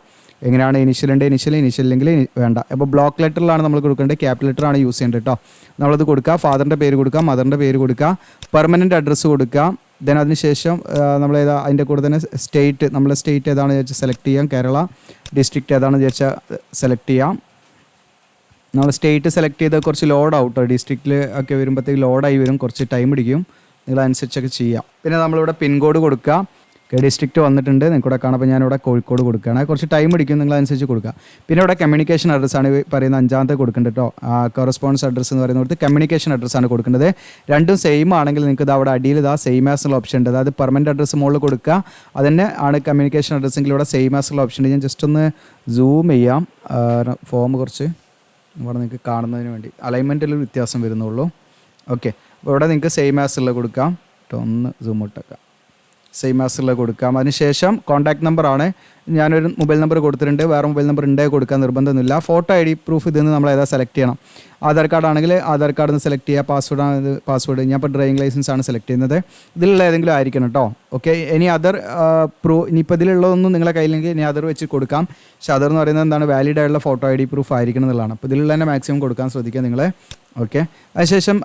എങ്ങനെയാണ് ഇനിഷ്യൽ ഉണ്ട്, ഇനിഷ്യൽ ഇല്ലെങ്കിൽ വേണ്ട. അപ്പോൾ ബ്ലോക്ക് ലെറ്ററിലാണ് നമ്മൾ കൊടുക്കേണ്ടത്, ക്യാപിറ്റൽ ലെറ്ററാണ് യൂസ് ചെയ്യേണ്ടത് കേട്ടോ. നമ്മളത് കൊടുക്കുക, ഫാദറിൻ്റെ പേര് കൊടുക്കുക, മദറിൻ്റെ പേര് കൊടുക്കുക, പെർമനൻറ്റ് അഡ്രസ്സ് കൊടുക്കുക. ദെൻ അതിനുശേഷം നമ്മൾ അതിൻ്റെ കൂടെ തന്നെ സ്റ്റേറ്റ്, നമ്മളെ സ്റ്റേറ്റ് ഏതാണെന്ന് വിചാരിച്ചാൽ സെലക്ട് ചെയ്യാം. കേരള. ഡിസ്ട്രിക്റ്റ് ഏതാണെന്ന് വിചാരിച്ചാൽ സെലക്ട് ചെയ്യാം. നമ്മൾ സ്റ്റേറ്റ് സെലക്ട് ചെയ്ത് കുറച്ച് ലോഡ് ഔട്ടോ, ഡിസ്ട്രിക്റ്റിൽ ഒക്കെ വരുമ്പോഴത്തേക്ക് ലോഡായി വരും, കുറച്ച് ടൈം പിടിക്കും. നിങ്ങളനുസരിച്ചൊക്കെ ചെയ്യാം. പിന്നെ നമ്മളിവിടെ പിൻകോഡ് കൊടുക്കുക. ഡിസ്ട്രിക്റ്റ് വന്നിട്ടുണ്ട്, നിങ്ങൾക്കിവിടെ കാണാം. അപ്പോൾ ഞാനിവിടെ കോഴിക്കോട് കൊടുക്കുകയാണ്. കുറച്ച് ടൈം പിടിക്കും, നിങ്ങളനുസരിച്ച് കൊടുക്കുക. പിന്നെ ഇവിടെ കമ്മ്യൂണിക്കേഷൻ അഡ്രസ്സാണ് പറയുന്ന 5ാമത്തെ കൊടുക്കേണ്ടത് കേട്ടോ. കറസ്പോണ്ടൻസ് അഡ്രസ്സ് എന്ന് പറയുന്നത് കമ്മ്യൂണിക്കേഷൻ അഡ്രസ്സാണ് കൊടുക്കേണ്ടത്. രണ്ടും സെയിം ആണെങ്കിൽ നിങ്ങൾക്ക് ഇത് അവിടെ അടിയിൽ ഇതാ സെയിം ആസ് ഉള്ള ഓപ്ഷൻ ഉണ്ട്. അതായത് പെർമനൻറ്റ് അഡ്രസ്സ് മുകളിൽ കൊടുക്കുക, അതന്നെ ആണ് കമ്മ്യൂണിക്കേഷൻ അഡ്രസ്സെങ്കിൽ ഇവിടെ സെയിം ആസ് ഉള്ള ഓപ്ഷൻ ഉണ്ട്. ഞാൻ ജസ്റ്റ് ഒന്ന് സൂം ചെയ്യാം, ഫോം കുറച്ച് ഇവിടെ നിങ്ങൾക്ക് കാണുന്നതിന് വേണ്ടി. അലൈൻമെൻറ്റിൽ വ്യത്യാസം വരുന്നുള്ളൂ. ഓക്കെ, അപ്പോൾ ഇവിടെ നിങ്ങൾക്ക് സെയിം ആസ് ഉള്ള കൊടുക്കാം കേട്ടോ. ഒന്ന് സൂം ഇട്ടേക്കാം, സെയിം ആസുള്ള കൊടുക്കാം. അതിനുശേഷം കോൺടാക്ട് നമ്പറാണ്. ഞാനൊരു മൊബൈൽ നമ്പർ കൊടുത്തിട്ടുണ്ട്, വേറെ മൊബൈൽ നമ്പർ ഉണ്ടെങ്കിൽ കൊടുക്കാൻ നിർബന്ധമൊന്നുമില്ല. ഫോട്ടോ ID പ്രൂഫ് ഇതിൽ നിന്ന് നമ്മൾ ഏതാ സെലക്ട് ചെയ്യണം. ആധാർ കാർഡ് ആണെങ്കിൽ ആധാർ കാർഡിൽ നിന്ന് സെലക്ട് ചെയ്യുക. പാസ്വേഡ് പാസ്വേഡ് ഞാൻ ഇപ്പോൾ ഡ്രൈവിംഗ് ലൈസൻസ് ആണ് സെലക്ട് ചെയ്യുന്നത്. ഇതിലുള്ള ഏതെങ്കിലും ആയിരിക്കണം കേട്ടോ. ഓക്കെ, ഇനി അതർ ഇനിയിപ്പോൾ ഇതിലുള്ളതൊന്നും നിങ്ങളെ കയ്യിലെങ്കിൽ ഇനി അതർ വെച്ച് കൊടുക്കാം. പക്ഷേ അതർ എന്ന് പറയുന്നത് എന്താണ്, വാലിഡ് ആയിട്ടുള്ള ഫോട്ടോ ID പ്രൂഫ് ആയിരിക്കണം എന്നുള്ളതാണ്. അപ്പോൾ ഇതിലുള്ള തന്നെ മാക്സിമം കൊടുക്കാൻ ശ്രദ്ധിക്കുക നിങ്ങൾ. ഓക്കെ, അതിനുശേഷം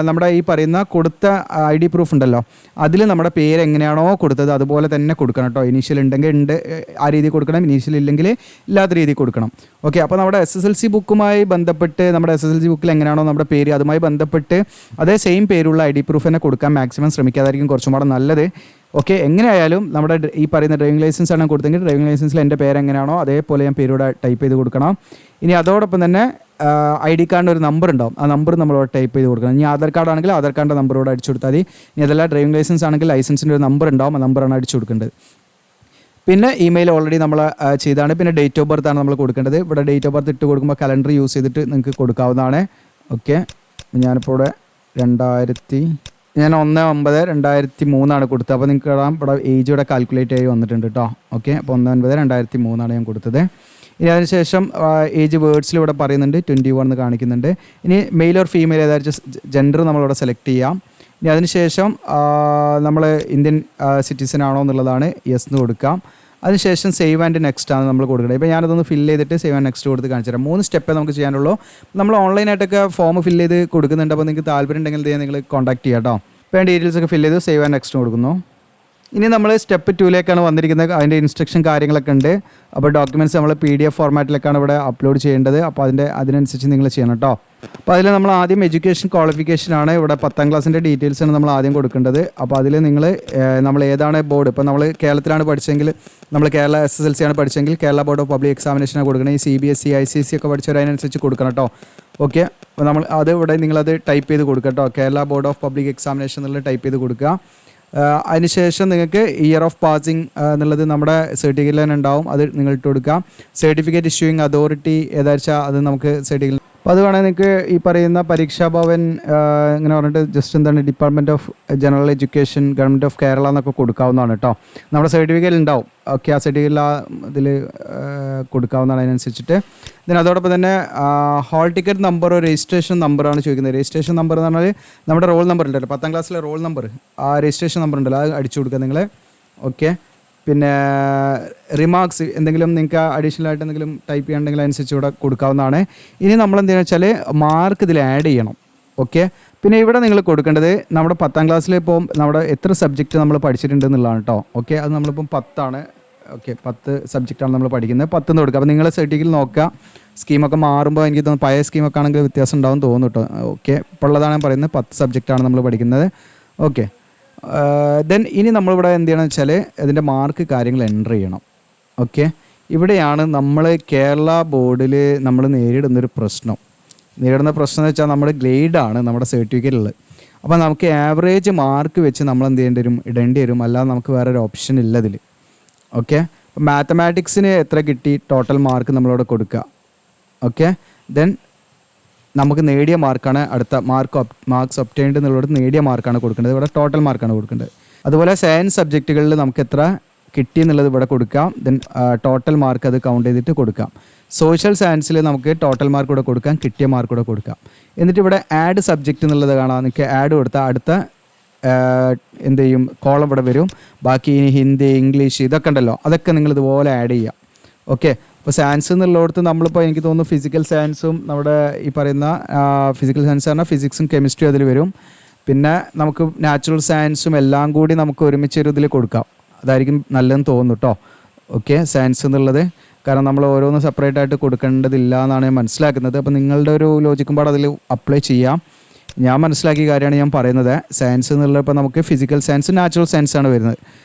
നമ്മുടെ ഈ പറയുന്ന കൊടുത്ത ID പ്രൂഫ് ഉണ്ടല്ലോ, അതിൽ നമ്മുടെ പേര് എങ്ങനെയാണോ കൊടുത്തത് അതുപോലെ തന്നെ കൊടുക്കണം കേട്ടോ. ഇനീഷ്യൽ ഉണ്ടെങ്കിൽ ഉണ്ട് ആ രീതി കൊടുക്കണം, ഇനീഷ്യൽ ഇല്ലെങ്കിൽ ഇല്ലാത്ത രീതി കൊടുക്കണം. ഓക്കെ, അപ്പോൾ നമ്മുടെ SSLC ബുക്കുമായി ബന്ധപ്പെട്ട് നമ്മുടെ SSLC ബുക്കിൽ എങ്ങനെയാണോ നമ്മുടെ പേര് അതുമായി ബന്ധപ്പെട്ട് അതേ സെയിം പേരുള്ള ID പ്രൂഫ് തന്നെ കൊടുക്കാൻ മാക്സിമം ശ്രമിക്കുക. അതായിരിക്കും കുറച്ചും കൂടെ നല്ലത്. ഓക്കെ, എങ്ങനെയായാലും നമ്മുടെ ഈ പറയുന്ന ഡ്രൈവിംഗ് ലൈസൻസ് ആണ് കൊടുത്തെങ്കിൽ ഡ്രൈവിംഗ് ലൈസൻസിൽ എൻ്റെ പേര് എങ്ങനെയാണോ അതേപോലെ ഞാൻ പേരൂടെ ടൈപ്പ് ചെയ്ത് കൊടുക്കണം. ഇനി അതോടൊപ്പം തന്നെ ID കാർഡിൻ്റെ ഒരു നമ്പർ ഉണ്ടാവും, ആ നമ്പർ നമ്മളോട് ടൈപ്പ് ചെയ്ത് കൊടുക്കണം. ഇനി ആധാർ കാർഡ് ആണെങ്കിൽ ആധാർ കാർഡിൻ്റെ നമ്പറോട് അടിച്ചു കൊടുത്താൽ മതി. ഇനി അതല്ല ഡ്രൈവിംഗ് ലൈസൻസ് ആണെങ്കിൽ ലൈസൻസിൻ്റെ ഒരു നമ്പർ ഉണ്ടാവും, ആ നമ്പറാണ് അടിച്ചു കൊടുക്കേണ്ടത്. പിന്നെ ഇമെയിൽ ഓൾറെഡി നമ്മൾ ചെയ്താണ്. പിന്നെ ഡേറ്റ് ഓഫ് ബർത്ത് ആണ് നമ്മൾ കൊടുക്കേണ്ടത്. ഇവിടെ ഡേറ്റ് ഓഫ് ബർത്ത് ഇട്ട് കൊടുക്കുമ്പോൾ കലണ്ടർ യൂസ് ചെയ്തിട്ട് നിങ്ങൾക്ക് കൊടുക്കാവുന്നതാണ്. ഓക്കെ, ഞാനിപ്പോൾ ഇവിടെ 1/9/2003 കൊടുത്തത്. അപ്പോൾ നിങ്ങൾക്ക് കാണാം ഇവിടെ ഏജ് ഇവിടെ കാൽക്കുലേറ്റ് ആയി വന്നിട്ടുണ്ട് കേട്ടോ. ഓക്കെ, അപ്പോൾ 1/9/2003 ഞാൻ കൊടുത്തത്. ഇനി അതിനുശേഷം ഏജ് വേർഡ്സിൽ ഇവിടെ പറയുന്നുണ്ട് 21 എന്ന് കാണിക്കുന്നുണ്ട്. ഇനി മെയിൽ ഓർ ഫീമെയിൽ ഏതായാലും ജെൻഡർ നമ്മളിവിടെ സെലക്ട് ചെയ്യാം. ഇനി അതിനുശേഷം നമ്മൾ ഇന്ത്യൻ സിറ്റിസൺ ആണോ എന്നുള്ളതാണ് യെസ് എന്ന് കൊടുക്കാം. അതിനുശേഷം സേവ് ആൻഡ് നെക്സ്റ്റ് ആണ് നമ്മൾ കൊടുക്കുന്നത്. ഇപ്പോൾ ഞാനതൊന്ന് ഫില്ല് ചെയ്തിട്ട് സേവ് ആൻഡ് നെക്സ്റ്റ് കൊടുത്ത് കാണിച്ചു തരാം. 3 സ്റ്റെപ്പേ നമുക്ക് ചെയ്യാനുള്ളൂ. നമ്മൾ ഓൺലൈനായിട്ടൊക്കെ ഫോം ഫില്ല് ചെയ്ത് കൊടുക്കുന്നുണ്ട്. അപ്പോൾ നിങ്ങൾക്ക് താല്പര്യം ഉണ്ടെങ്കിൽ നിങ്ങൾ കോൺടാക്ട് ചെയ്യാം കേട്ടോ. ഇപ്പോൾ ഡീറ്റെയിൽസ് ഒക്കെ ഫില്ല് ചെയ്ത് സേവ് ആൻഡ് നെക്സ്റ്റ് കൊടുക്കുന്നു. ഇനി നമ്മൾ സ്റ്റെപ്പ് 2ലേക്കാണ് വന്നിരിക്കുന്നത്. അതിൻ്റെ ഇൻസ്ട്രക്ഷൻ കാര്യങ്ങളൊക്കെ ഉണ്ട്. അപ്പോൾ ഡോക്യുമെൻറ്റ്സ് നമ്മൾ PDF ഫോർമാറ്റിലേക്കാണ് ഇവിടെ അപ്ലോഡ് ചെയ്യേണ്ടത്. അപ്പോൾ അതിനനുസരിച്ച് നിങ്ങൾ ചെയ്യണം കേട്ടോ. അപ്പോൾ അതിൽ നമ്മൾ ആദ്യം എഡ്യൂക്കേഷൻ ക്വാളിഫിക്കേഷനാണ്. ഇവിടെ 10ാം ക്ലാസ്സിൻ്റെ ഡീറ്റെയിൽസാണ് നമ്മൾ ആദ്യം കൊടുക്കേണ്ടത്. അപ്പോൾ അതിൽ നമ്മൾ ഏതാണ് ബോർഡ്, ഇപ്പോൾ നമ്മൾ കേരളത്തിലാണ് പഠിച്ചെങ്കിൽ നമ്മൾ കേരള SSLC ആണ് പഠിച്ചെങ്കിൽ കേരള ബോർഡ് ഓഫ് പബ്ലിക് എക്സാമിനേഷനാണ് കൊടുക്കണം. ഈ CBSE ICSE ഒക്കെ പഠിച്ചവർ അതിനനുസരിച്ച് കൊടുക്കണം കേട്ടോ. ഓക്കെ, അപ്പോൾ നമ്മൾ അത് ഇവിടെ നിങ്ങളത് ടൈപ്പ് ചെയ്ത് കൊടുക്കുക കേട്ടോ. Kerala board of public examination എന്നുള്ളത് ടൈപ്പ് ചെയ്ത് കൊടുക്കുക. അതിനുശേഷം നിങ്ങൾക്ക് ഇയർ ഓഫ് പാസിംഗ് എന്നുള്ളത് നമ്മുടെ സർട്ടിഫിക്കറ്റിൽ തന്നെ ഉണ്ടാവും, അത് നിങ്ങൾ ഇട്ട് കൊടുക്കുക. സർട്ടിഫിക്കറ്റ് ഇഷ്യൂയിങ് അതോറിറ്റി ഏതാ വെച്ചാൽ അത് നമുക്ക് സർട്ടിഫിക്കറ്റ്. അപ്പോൾ അത് വേണമെങ്കിൽ നിങ്ങൾക്ക് ഈ പറയുന്ന പരീക്ഷാ ഭവൻ ഇങ്ങനെ പറഞ്ഞിട്ട് ജസ്റ്റ് എന്താണ് department of general education government of Kerala എന്നൊക്കെ കൊടുക്കാവുന്നതാണ് കേട്ടോ. നമ്മുടെ സർട്ടിഫിക്കറ്റ് ഉണ്ടാവും. ഓക്കെ, ആ സർട്ടിഫിക്കറ്റിൽ ഇതിൽ കൊടുക്കാവുന്നതാണ് അതിനനുസരിച്ചിട്ട്. then അതോടൊപ്പം തന്നെ ഹാൾ ടിക്കറ്റ് നമ്പറോ രജിസ്ട്രേഷൻ നമ്പറാണ് ചോദിക്കുന്നത്. രജിസ്ട്രേഷൻ നമ്പർ എന്ന് പറഞ്ഞാൽ നമ്മുടെ റോൾ നമ്പർ ഉണ്ടല്ലോ, 10ാം ക്ലാസ്സിലെ റോൾ നമ്പർ, ആ രജിസ്ട്രേഷൻ നമ്പർ ഉണ്ടല്ലോ അത് അടിച്ചു കൊടുക്കുക നിങ്ങൾ. ഓക്കെ, പിന്നെ റിമാർക്സ് എന്തെങ്കിലും നിങ്ങൾക്ക് അഡീഷണൽ ആയിട്ട് എന്തെങ്കിലും ടൈപ്പ് ചെയ്യണമെങ്കിൽ അനുസരിച്ച് ഇവിടെ കൊടുക്കാവുന്നതാണ്. ഇനി നമ്മൾ എന്താണെന്ന് വെച്ചാൽ മാർക്ക് ഇതിൽ ആഡ് ചെയ്യണം. ഓക്കെ. പിന്നെ ഇവിടെ നിങ്ങൾ കൊടുക്കേണ്ടത് നമ്മുടെ 10ാം ക്ലാസ്സിൽ ഇപ്പോൾ നമ്മുടെ എത്ര സബ്ജക്റ്റ് നമ്മൾ പഠിച്ചിട്ടുണ്ട് എന്നുള്ളതാണ് കേട്ടോ. ഓക്കെ, അത് നമ്മളിപ്പം 10ആണ്. ഓക്കെ, 10 സബ്ജക്റ്റാണ് നമ്മൾ പഠിക്കുന്നത്. 10 എന്ന് കൊടുക്കുക. അപ്പോൾ നിങ്ങളെ സർട്ടിഫിക്കറ്റിൽ നോക്കുക. സ്കീമൊക്കെ മാറുമ്പോൾ എനിക്ക് തോന്നുന്നു പഴയ സ്കീമൊക്കെ ആണെങ്കിൽ വ്യത്യാസം ഉണ്ടാവും തോന്നുന്നു കേട്ടോ. ഓക്കെ, ഇപ്പോൾ ഉള്ളതാണ് ഞാൻ പറയുന്നത്. 10 സബ്ജക്റ്റാണ് നമ്മൾ പഠിക്കുന്നത്. ഓക്കെ, ദെൻ ഇനി നമ്മളിവിടെ എന്ത് ചെയ്യണമെന്ന് വെച്ചാൽ ഇതിൻ്റെ മാർക്ക് കാര്യങ്ങൾ എൻ്റർ ചെയ്യണം. ഓക്കെ, ഇവിടെയാണ് നമ്മൾ കേരള ബോർഡിൽ നമ്മൾ നേരിടുന്ന പ്രശ്നം എന്ന് വെച്ചാൽ നമ്മുടെ ഗ്രേഡാണ് നമ്മുടെ സർട്ടിഫിക്കറ്റിൽ. അപ്പോൾ നമുക്ക് ആവറേജ് മാർക്ക് വെച്ച് നമ്മൾ എന്ത് ഇടേണ്ടി വരും. അല്ലാതെ നമുക്ക് വേറൊരു ഓപ്ഷൻ ഇല്ല ഇതിൽ. ഓക്കെ, അപ്പോൾ മാത്തമാറ്റിക്സിന് എത്ര കിട്ടി ടോട്ടൽ മാർക്ക് നമ്മളവിടെ കൊടുക്കുക. ഓക്കെ, ദെൻ നമുക്ക് നേടിയ മാർക്കാണ് അടുത്ത മാർക്സ് ഒബ്റ്റൈൻഡ് എന്നുള്ളത് നേടിയ മാർക്കാണ് കൊടുക്കേണ്ടത്. ഇവിടെ ടോട്ടൽ മാർക്കാണ് കൊടുക്കേണ്ടത്. അതുപോലെ സയൻസ് സബ്ജക്റ്റുകളിൽ നമുക്ക് എത്ര കിട്ടി എന്നുള്ളത് ഇവിടെ കൊടുക്കാം. ദെൻ ടോട്ടൽ മാർക്ക് അത് കൗണ്ട് ചെയ്തിട്ട് കൊടുക്കാം. സോഷ്യൽ സയൻസിൽ നമുക്ക് ടോട്ടൽ മാർക്ക് കൂടെ കൊടുക്കാം, കിട്ടിയ മാർക്ക് കൂടെ കൊടുക്കാം. എന്നിട്ട് ഇവിടെ ആഡ് സബ്ജക്റ്റ് എന്നുള്ളത് കാണാം. നിങ്ങൾക്ക് ആഡ് കൊടുത്താൽ അടുത്ത എന്ത് ചെയ്യും, കോളം ഇവിടെ വരും. ബാക്കി ഇനി ഹിന്ദി, ഇംഗ്ലീഷ് ഇതൊക്കെ ഉണ്ടല്ലോ, അതൊക്കെ നിങ്ങൾ ഇതുപോലെ ആഡ് ചെയ്യാം. ഓക്കെ, അപ്പോൾ സയൻസ് എന്നുള്ളിടത്ത് നമ്മളിപ്പോൾ എനിക്ക് തോന്നുന്നു ഫിസിക്കൽ സയൻസും നമ്മുടെ ഈ പറയുന്ന ഫിസിക്കൽ സയൻസ് പറഞ്ഞാൽ ഫിസിക്സും കെമിസ്ട്രിയും അതിൽ വരും. പിന്നെ നമുക്ക് നാച്ചുറൽ സയൻസും എല്ലാം കൂടി നമുക്ക് ഒരുമിച്ചൊരു ഇതിൽ കൊടുക്കാം. അതായിരിക്കും നല്ലതെന്ന് തോന്നുന്നു കേട്ടോ. ഓക്കെ, സയൻസ് എന്നുള്ളത് കാരണം നമ്മൾ ഓരോന്നും സെപ്പറേറ്റ് ആയിട്ട് കൊടുക്കേണ്ടതില്ല എന്നാണ് ഞാൻ മനസ്സിലാക്കുന്നത്. അപ്പോൾ നിങ്ങളുടെ ഒരു ലോജിക്കും പാട് അതിൽ അപ്ലൈ ചെയ്യാം. ഞാൻ മനസ്സിലാക്കിയ കാര്യമാണ് ഞാൻ പറയുന്നത്. സയൻസ് എന്നുള്ളത് ഇപ്പോൾ നമുക്ക് ഫിസിക്കൽ സയൻസും നാച്ചുറൽ സയൻസാണ് വരുന്നത്.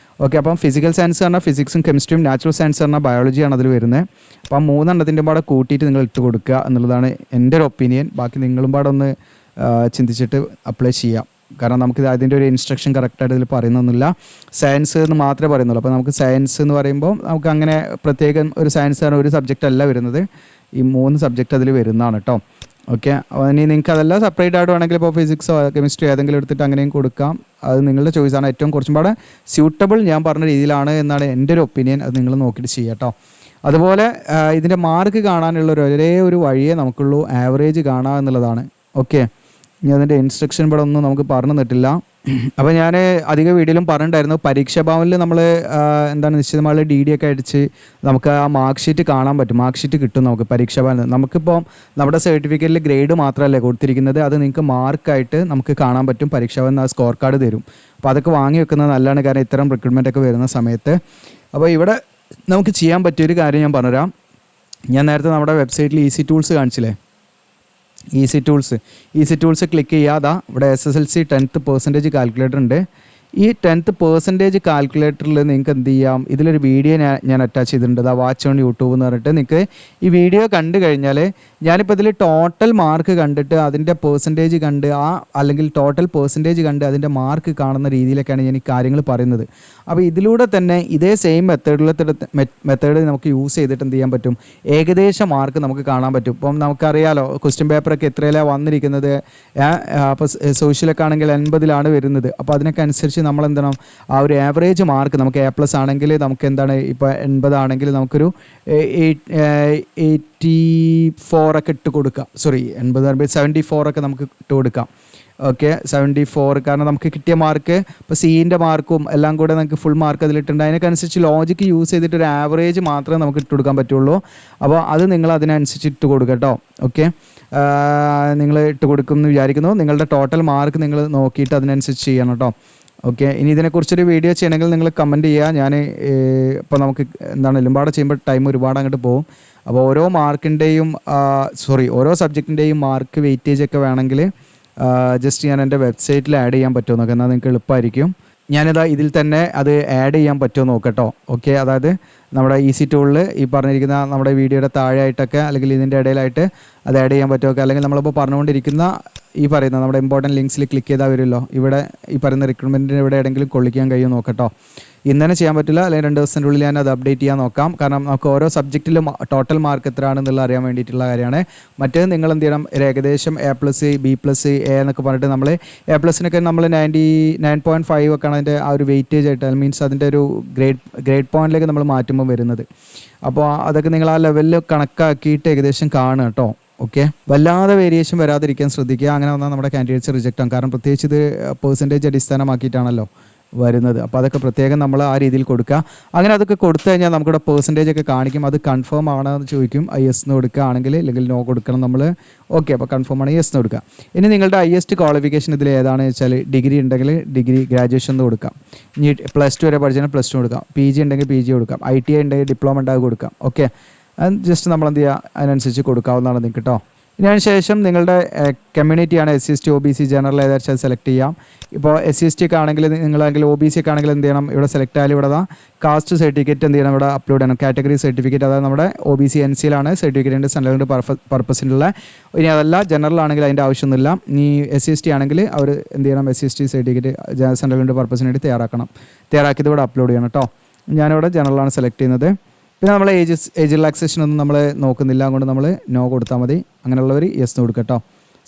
ഓക്കെ, അപ്പം ഫിസിക്കൽ സയൻസ് പറഞ്ഞാൽ ഫിസിക്സും കെമിസ്ട്രിയും, നാച്ചുറൽ സയൻസ് പറഞ്ഞാൽ ബയോളജിയാണ് അതിൽ വരുന്നത്. അപ്പം 3 പാടെ കൂട്ടിയിട്ട് നിങ്ങൾ ഇട്ട് കൊടുക്കുക എന്നുള്ളതാണ് എൻ്റെ ഒരു ഒപ്പീനിയൻ. ബാക്കി നിങ്ങളും പാടെ ഒന്ന് ചിന്തിച്ചിട്ട് അപ്ലൈ ചെയ്യാം. കാരണം നമുക്ക് അതിൻ്റെ ഒരു ഇൻസ്ട്രക്ഷൻ കറക്റ്റായിട്ട് ഇതിൽ പറയുന്നൊന്നുമില്ല. സയൻസ് എന്ന് മാത്രമേ പറയുന്നുള്ളൂ. അപ്പോൾ നമുക്ക് സയൻസ് എന്ന് പറയുമ്പോൾ നമുക്ക് അങ്ങനെ പ്രത്യേകം ഒരു സയൻസ് ഒരു സബ്ജക്റ്റ് അല്ല വരുന്നത്. ഈ 3 സബ്ജക്റ്റ് അതിൽ വരുന്നതാണ് കേട്ടോ. ഓക്കെ, ഇനി നിങ്ങൾക്ക് അതെല്ലാം സെപ്പറേറ്റ് ആയിട്ട് വേണമെങ്കിൽ ഇപ്പോൾ ഫിസിക്സോ കെമിസ്ട്രി ഏതെങ്കിലും എടുത്തിട്ട് അങ്ങനെയും കൊടുക്കാം. അത് നിങ്ങളുടെ ചോയ്സാണ്. ഏറ്റവും കുറച്ചും പാടെ സ്യൂട്ടബിൾ ഞാൻ പറഞ്ഞ രീതിയിലാണ് എന്നാണ് എൻ്റെ ഒരു ഒപ്പീനിയൻ. അത് നിങ്ങൾ നോക്കിയിട്ട് ചെയ്യുക കേട്ടോ. അതുപോലെ ഇതിൻ്റെ മാർക്ക് കാണാനുള്ള ഒരേ ഒരു വഴിയേ നമുക്കുള്ളൂ, ആവറേജ് കാണുക എന്നുള്ളതാണ്. ഓക്കെ, ഇനി അതിൻ്റെ ഇൻസ്ട്രക്ഷൻ ഇവിടെ ഒന്നും നമുക്ക് പറഞ്ഞു തന്നിട്ടില്ല. അപ്പോൾ ഞാൻ അധിക വീഡിയോയിലും പറഞ്ഞിട്ടുണ്ടായിരുന്നു, പരീക്ഷാ ഭവനിൽ നമ്മൾ എന്താണ് നിശ്ചിതമായ DD ഒക്കെ അടിച്ച് നമുക്ക് ആ മാർക്ക് ഷീറ്റ് കാണാൻ പറ്റും. മാർക്ക് ഷീറ്റ് കിട്ടും നമുക്ക് പരീക്ഷാ ഭവനിൽ. നമുക്കിപ്പോൾ നമ്മുടെ സർട്ടിഫിക്കറ്റിൽ ഗ്രേഡ് മാത്രമല്ലേ കൊടുത്തിരിക്കുന്നത്, അത് നിങ്ങൾക്ക് മാർക്കായിട്ട് നമുക്ക് കാണാൻ പറ്റും. പരീക്ഷാ ഭവൻ ആ സ്കോർ കാർഡ് തരും. അപ്പോൾ അതൊക്കെ വാങ്ങി വെക്കുന്നത് നല്ലതാണ്, കാരണം ഇത്തരം റിക്രൂട്ട്മെൻ്റ് ഒക്കെ വരുന്ന സമയത്ത്. അപ്പോൾ ഇവിടെ നമുക്ക് ചെയ്യാൻ പറ്റിയൊരു കാര്യം ഞാൻ പറഞ്ഞുതരാം. ഞാൻ നേരത്തെ നമ്മുടെ വെബ്സൈറ്റിൽ ഈസി ടൂൾസ് കാണിച്ചില്ലേ, ഈസി ടൂൾസ് ക്ലിക്ക് ചെയ്യാതെ ഇവിടെ SSLC 10% കാൽക്കുലേറ്റർ ഉണ്ട്. ഈ 10% കാൽക്കുലേറ്ററിൽ നിങ്ങൾക്ക് എന്ത് ചെയ്യാം, ഇതിലൊരു വീഡിയോ ഞാൻ അറ്റാച്ച് ചെയ്തിട്ടുണ്ട്. ആ വാച്ച് ഓൺ യൂട്യൂബ് എന്ന് പറഞ്ഞിട്ട് നിങ്ങൾക്ക് ഈ വീഡിയോ കണ്ടു കഴിഞ്ഞാൽ ഞാനിപ്പോൾ ഇതിൽ ടോട്ടൽ മാർക്ക് കണ്ടിട്ട് അതിൻ്റെ പെർസെൻറ്റേജ് കണ്ട് അല്ലെങ്കിൽ ടോട്ടൽ പെർസെൻറ്റേജ് കണ്ട് അതിൻ്റെ മാർക്ക് കാണുന്ന രീതിയിലൊക്കെയാണ് ഞാൻ ഈ കാര്യങ്ങൾ പറയുന്നത്. അപ്പോൾ ഇതിലൂടെ തന്നെ ഇതേ സെയിം മെത്തേഡ് നമുക്ക് യൂസ് ചെയ്തിട്ട് എന്ത് ചെയ്യാൻ പറ്റും, ഏകദേശം മാർക്ക് നമുക്ക് കാണാൻ പറ്റും. ഇപ്പം നമുക്കറിയാലോ ക്വസ്റ്റ്യൻ പേപ്പറൊക്കെ എത്രയിലാണ് വന്നിരിക്കുന്നത്. അപ്പോൾ സോഷ്യലൊക്കെ ആണെങ്കിൽ 80 വരുന്നത്. അപ്പോൾ അതിനൊക്കെ അനുസരിച്ച് നമ്മൾ എന്താണ് ആ ഒരു ആവറേജ് മാർക്ക് നമുക്ക് A+ ആണെങ്കിൽ നമുക്ക് എന്താണ് ഇപ്പോൾ 80 ആണെങ്കിൽ നമുക്കൊരു 84 ഒക്കെ ഇട്ട് കൊടുക്കാം. 74 ഒക്കെ നമുക്ക് ഇട്ട് കൊടുക്കാം. ഓക്കെ, 74 കാരണം നമുക്ക് കിട്ടിയ മാർക്ക് ഇപ്പോൾ C-ൻ്റെ മാർക്കും എല്ലാം കൂടെ നമുക്ക് ഫുൾ മാർക്ക് അതിലിട്ടുണ്ട്. അതിനനുസരിച്ച് ലോജിക്ക് യൂസ് ചെയ്തിട്ട് ഒരു ആവറേജ് മാത്രമേ നമുക്ക് ഇട്ട് കൊടുക്കാൻ പറ്റുള്ളൂ. അപ്പോൾ അത് നിങ്ങൾ അതിനനുസരിച്ച് ഇട്ട് കൊടുക്കുക കേട്ടോ. ഓക്കെ, നിങ്ങൾ ഇട്ട് കൊടുക്കുമെന്ന് വിചാരിക്കുന്നു. നിങ്ങളുടെ ടോട്ടൽ മാർക്ക് നിങ്ങൾ നോക്കിയിട്ട് അതിനനുസരിച്ച് ചെയ്യണം കേട്ടോ. ഓക്കെ, ഇനി ഇതിനെക്കുറിച്ചൊരു വീഡിയോ ചെയ്യണമെങ്കിൽ നിങ്ങൾ കമൻറ്റ് ചെയ്യുക. ഞാൻ ഇപ്പോൾ നമുക്ക് എന്താണ് എലുമ്പാടെ ചെയ്യുമ്പോൾ ടൈം ഒരുപാട് അങ്ങോട്ട് പോകും. അപ്പോൾ ഓരോ സബ്ജക്റ്റിൻ്റെയും മാർക്ക് വെയിറ്റേജ് ഒക്കെ വേണമെങ്കിൽ ജസ്റ്റ് ഞാൻ എൻ്റെ വെബ്സൈറ്റിൽ ആഡ് ചെയ്യാൻ പറ്റുമോ നോക്കാം, എന്നാൽ നിങ്ങൾക്ക് എളുപ്പമായിരിക്കും. ഞാനിതാ ഇതിൽ തന്നെ അത് ആഡ് ചെയ്യാൻ പറ്റുമോ നോക്കട്ടോ. ഓക്കെ, അതായത് നമ്മുടെ ഈസി ടൂളിൽ ഈ പറഞ്ഞിരിക്കുന്ന നമ്മുടെ വീഡിയോയുടെ താഴെയായിട്ടൊക്കെ അല്ലെങ്കിൽ ഇതിൻ്റെ ഇടയിലായിട്ട് അത് ആഡ് ചെയ്യാൻ പറ്റുമോ. അല്ലെങ്കിൽ നമ്മളിപ്പോൾ പറഞ്ഞുകൊണ്ടിരിക്കുന്ന ഈ പറയുന്ന നമ്മുടെ ഇമ്പോർട്ടൻറ്റ് ലിങ്ക്സിൽ ക്ലിക്ക് ചെയ്താൽ വരുമല്ലോ, ഇവിടെ ഈ പറയുന്ന റിക്രൂട്ട്മെൻറ്റിന് ഇവിടെ എവിടെയെങ്കിലും കൊള്ളിക്കാൻ കഴിയുമോ നോക്കട്ടോ. ഇന്ന് തന്നെ ചെയ്യാൻ പറ്റില്ല, അല്ലെങ്കിൽ 2 ദിവസത്തിൻ്റെ ഉള്ളിൽ ഞാൻ അത് അപ്ഡേറ്റ് ചെയ്യാൻ നോക്കാം. കാരണം നമുക്ക് ഓരോ സബ്ജക്റ്റിലും ടോട്ടൽ മാർക്ക് എത്രയാണെന്നുള്ള അറിയാൻ വേണ്ടിയിട്ടുള്ള കാര്യമാണ്. മറ്റേത് നിങ്ങൾ എന്ത് ചെയ്യണം, A+, B+, A എന്നൊക്കെ പറഞ്ഞിട്ട് നമ്മൾ A+നൊക്കെ നമ്മൾ 99.5 ഒക്കെയാണ് അതിൻ്റെ ആ ഒരു വെയിറ്റേജ് ആയിട്ട്, മീൻസ് അതിൻ്റെ ഒരു ഗ്രേഡ് പോയിന്റിലേക്ക് നമ്മൾ മാറ്റുമ്പോൾ വരുന്നത്. അപ്പോൾ അതൊക്കെ നിങ്ങൾ ആ ലെവലിൽ കണക്കാക്കിയിട്ട് ഏകദേശം കാണുക കേട്ടോ. ഓക്കെ, വല്ലാതെ വേരിയേഷൻ വരാതിരിക്കാൻ ശ്രദ്ധിക്കുക. അങ്ങനെ വന്നാൽ നമ്മുടെ കാൻഡിഡേറ്റ്സ് റിജക്റ്റ് ആകും. കാരണം പ്രത്യേകിച്ച് ഇത് പെർസെൻറ്റേജ് അടിസ്ഥാനമാക്കിയിട്ടാണല്ലോ വരുന്നത്. അപ്പോൾ അതൊക്കെ പ്രത്യേകം നമ്മൾ ആ രീതിയിൽ കൊടുക്കുക. അങ്ങനെ അതൊക്കെ കൊടുത്തു കഴിഞ്ഞാൽ നമുക്കിവിടെ പെർസെൻറ്റേജ് ഒക്കെ കാണിക്കും. അത് കൺഫേം ആണോ എന്ന് ചോദിക്കും. യെസ് എന്ന് കൊടുക്കുകയാണെങ്കിൽ, അല്ലെങ്കിൽ നോ കൊടുക്കണം നമ്മൾ. ഓക്കെ, അപ്പോൾ കൺഫേം ആണ്, യെസ് എന്ന് കൊടുക്കുക. ഇനി നിങ്ങളുടെ ഹയസ്റ്റ് ക്വാളിഫിക്കേഷൻ ഇതിൽ ഏതാണെന്ന് വെച്ചാൽ ഡിഗ്രി ഉണ്ടെങ്കിൽ ഡിഗ്രി ഗ്രാജുവേഷൻ എന്ന് കൊടുക്കാം. ഇനി +2 വരെ പഠിച്ചാൽ +2 കൊടുക്കാം. PG ഉണ്ടെങ്കിൽ PG കൊടുക്കാം. ITI ഉണ്ടെങ്കിൽ ഡിപ്ലോമ ഉണ്ടാകും കൊടുക്കാം. ഓക്കെ, അത് ജസ്റ്റ് നമ്മൾ എന്ത് ചെയ്യുക, അതിനനുസരിച്ച് കൊടുക്കാവുന്നതാണ് നിങ്ങൾക്ക് കേട്ടോ. ഇനി അതിന് ശേഷം നിങ്ങളുടെ കമ്മ്യൂണിറ്റിയാണ് SC/ST OBC ജനറൽ ഏതാച്ചാൽ സെലക്ട് ചെയ്യാം. ഇപ്പോൾ SC/ST ഒക്കെ ആണെങ്കിൽ, നിങ്ങളാണെങ്കിൽ OBC ഒക്കെ ആണെങ്കിൽ എന്ത് ചെയ്യണം, ഇവിടെ സെലക്ട് ആയാലും ഇവിടെ കാസ്റ്റ് സർട്ടിഫിക്കറ്റ് എന്ത് ചെയ്യണം, ഇവിടെ അപ്ലോഡ് ചെയ്യണം. കാറ്റഗറി സർട്ടിഫിക്കറ്റ്, അതായത് നമ്മുടെ OBC NCയിലാണ് സർട്ടിഫിക്കറ്റിൻ്റെ സെൻട്രൽ പർപ്പസിനുള്ള. ഇനി അതല്ല ജനറൽ ആണെങ്കിൽ അതിൻ്റെ ആവശ്യമൊന്നുമില്ല. ഇനി SC/ST ആണെങ്കിൽ അവർ എന്ത് ചെയ്യണം, SC/ST സർട്ടിഫിക്കറ്റ് സെൻട്രൽ പർപ്പസിന് വേണ്ടി തയ്യാറാക്കിയത് ഇവിടെ അപ്ലോഡ് ചെയ്യണം കേട്ടോ. ഞാനിവിടെ ജനറലാണ് സെലക്ട് ചെയ്യുന്നത്. പിന്നെ നമ്മൾ ഏജ് റിലാക്സേഷൻ ഒന്നും നമ്മൾ നോക്കുന്നില്ല, അതുകൊണ്ട് നമ്മൾ നോ കൊടുത്താൽ മതി. അങ്ങനെയുള്ളവർ യെസ് കൊടുക്കുക കേട്ടോ.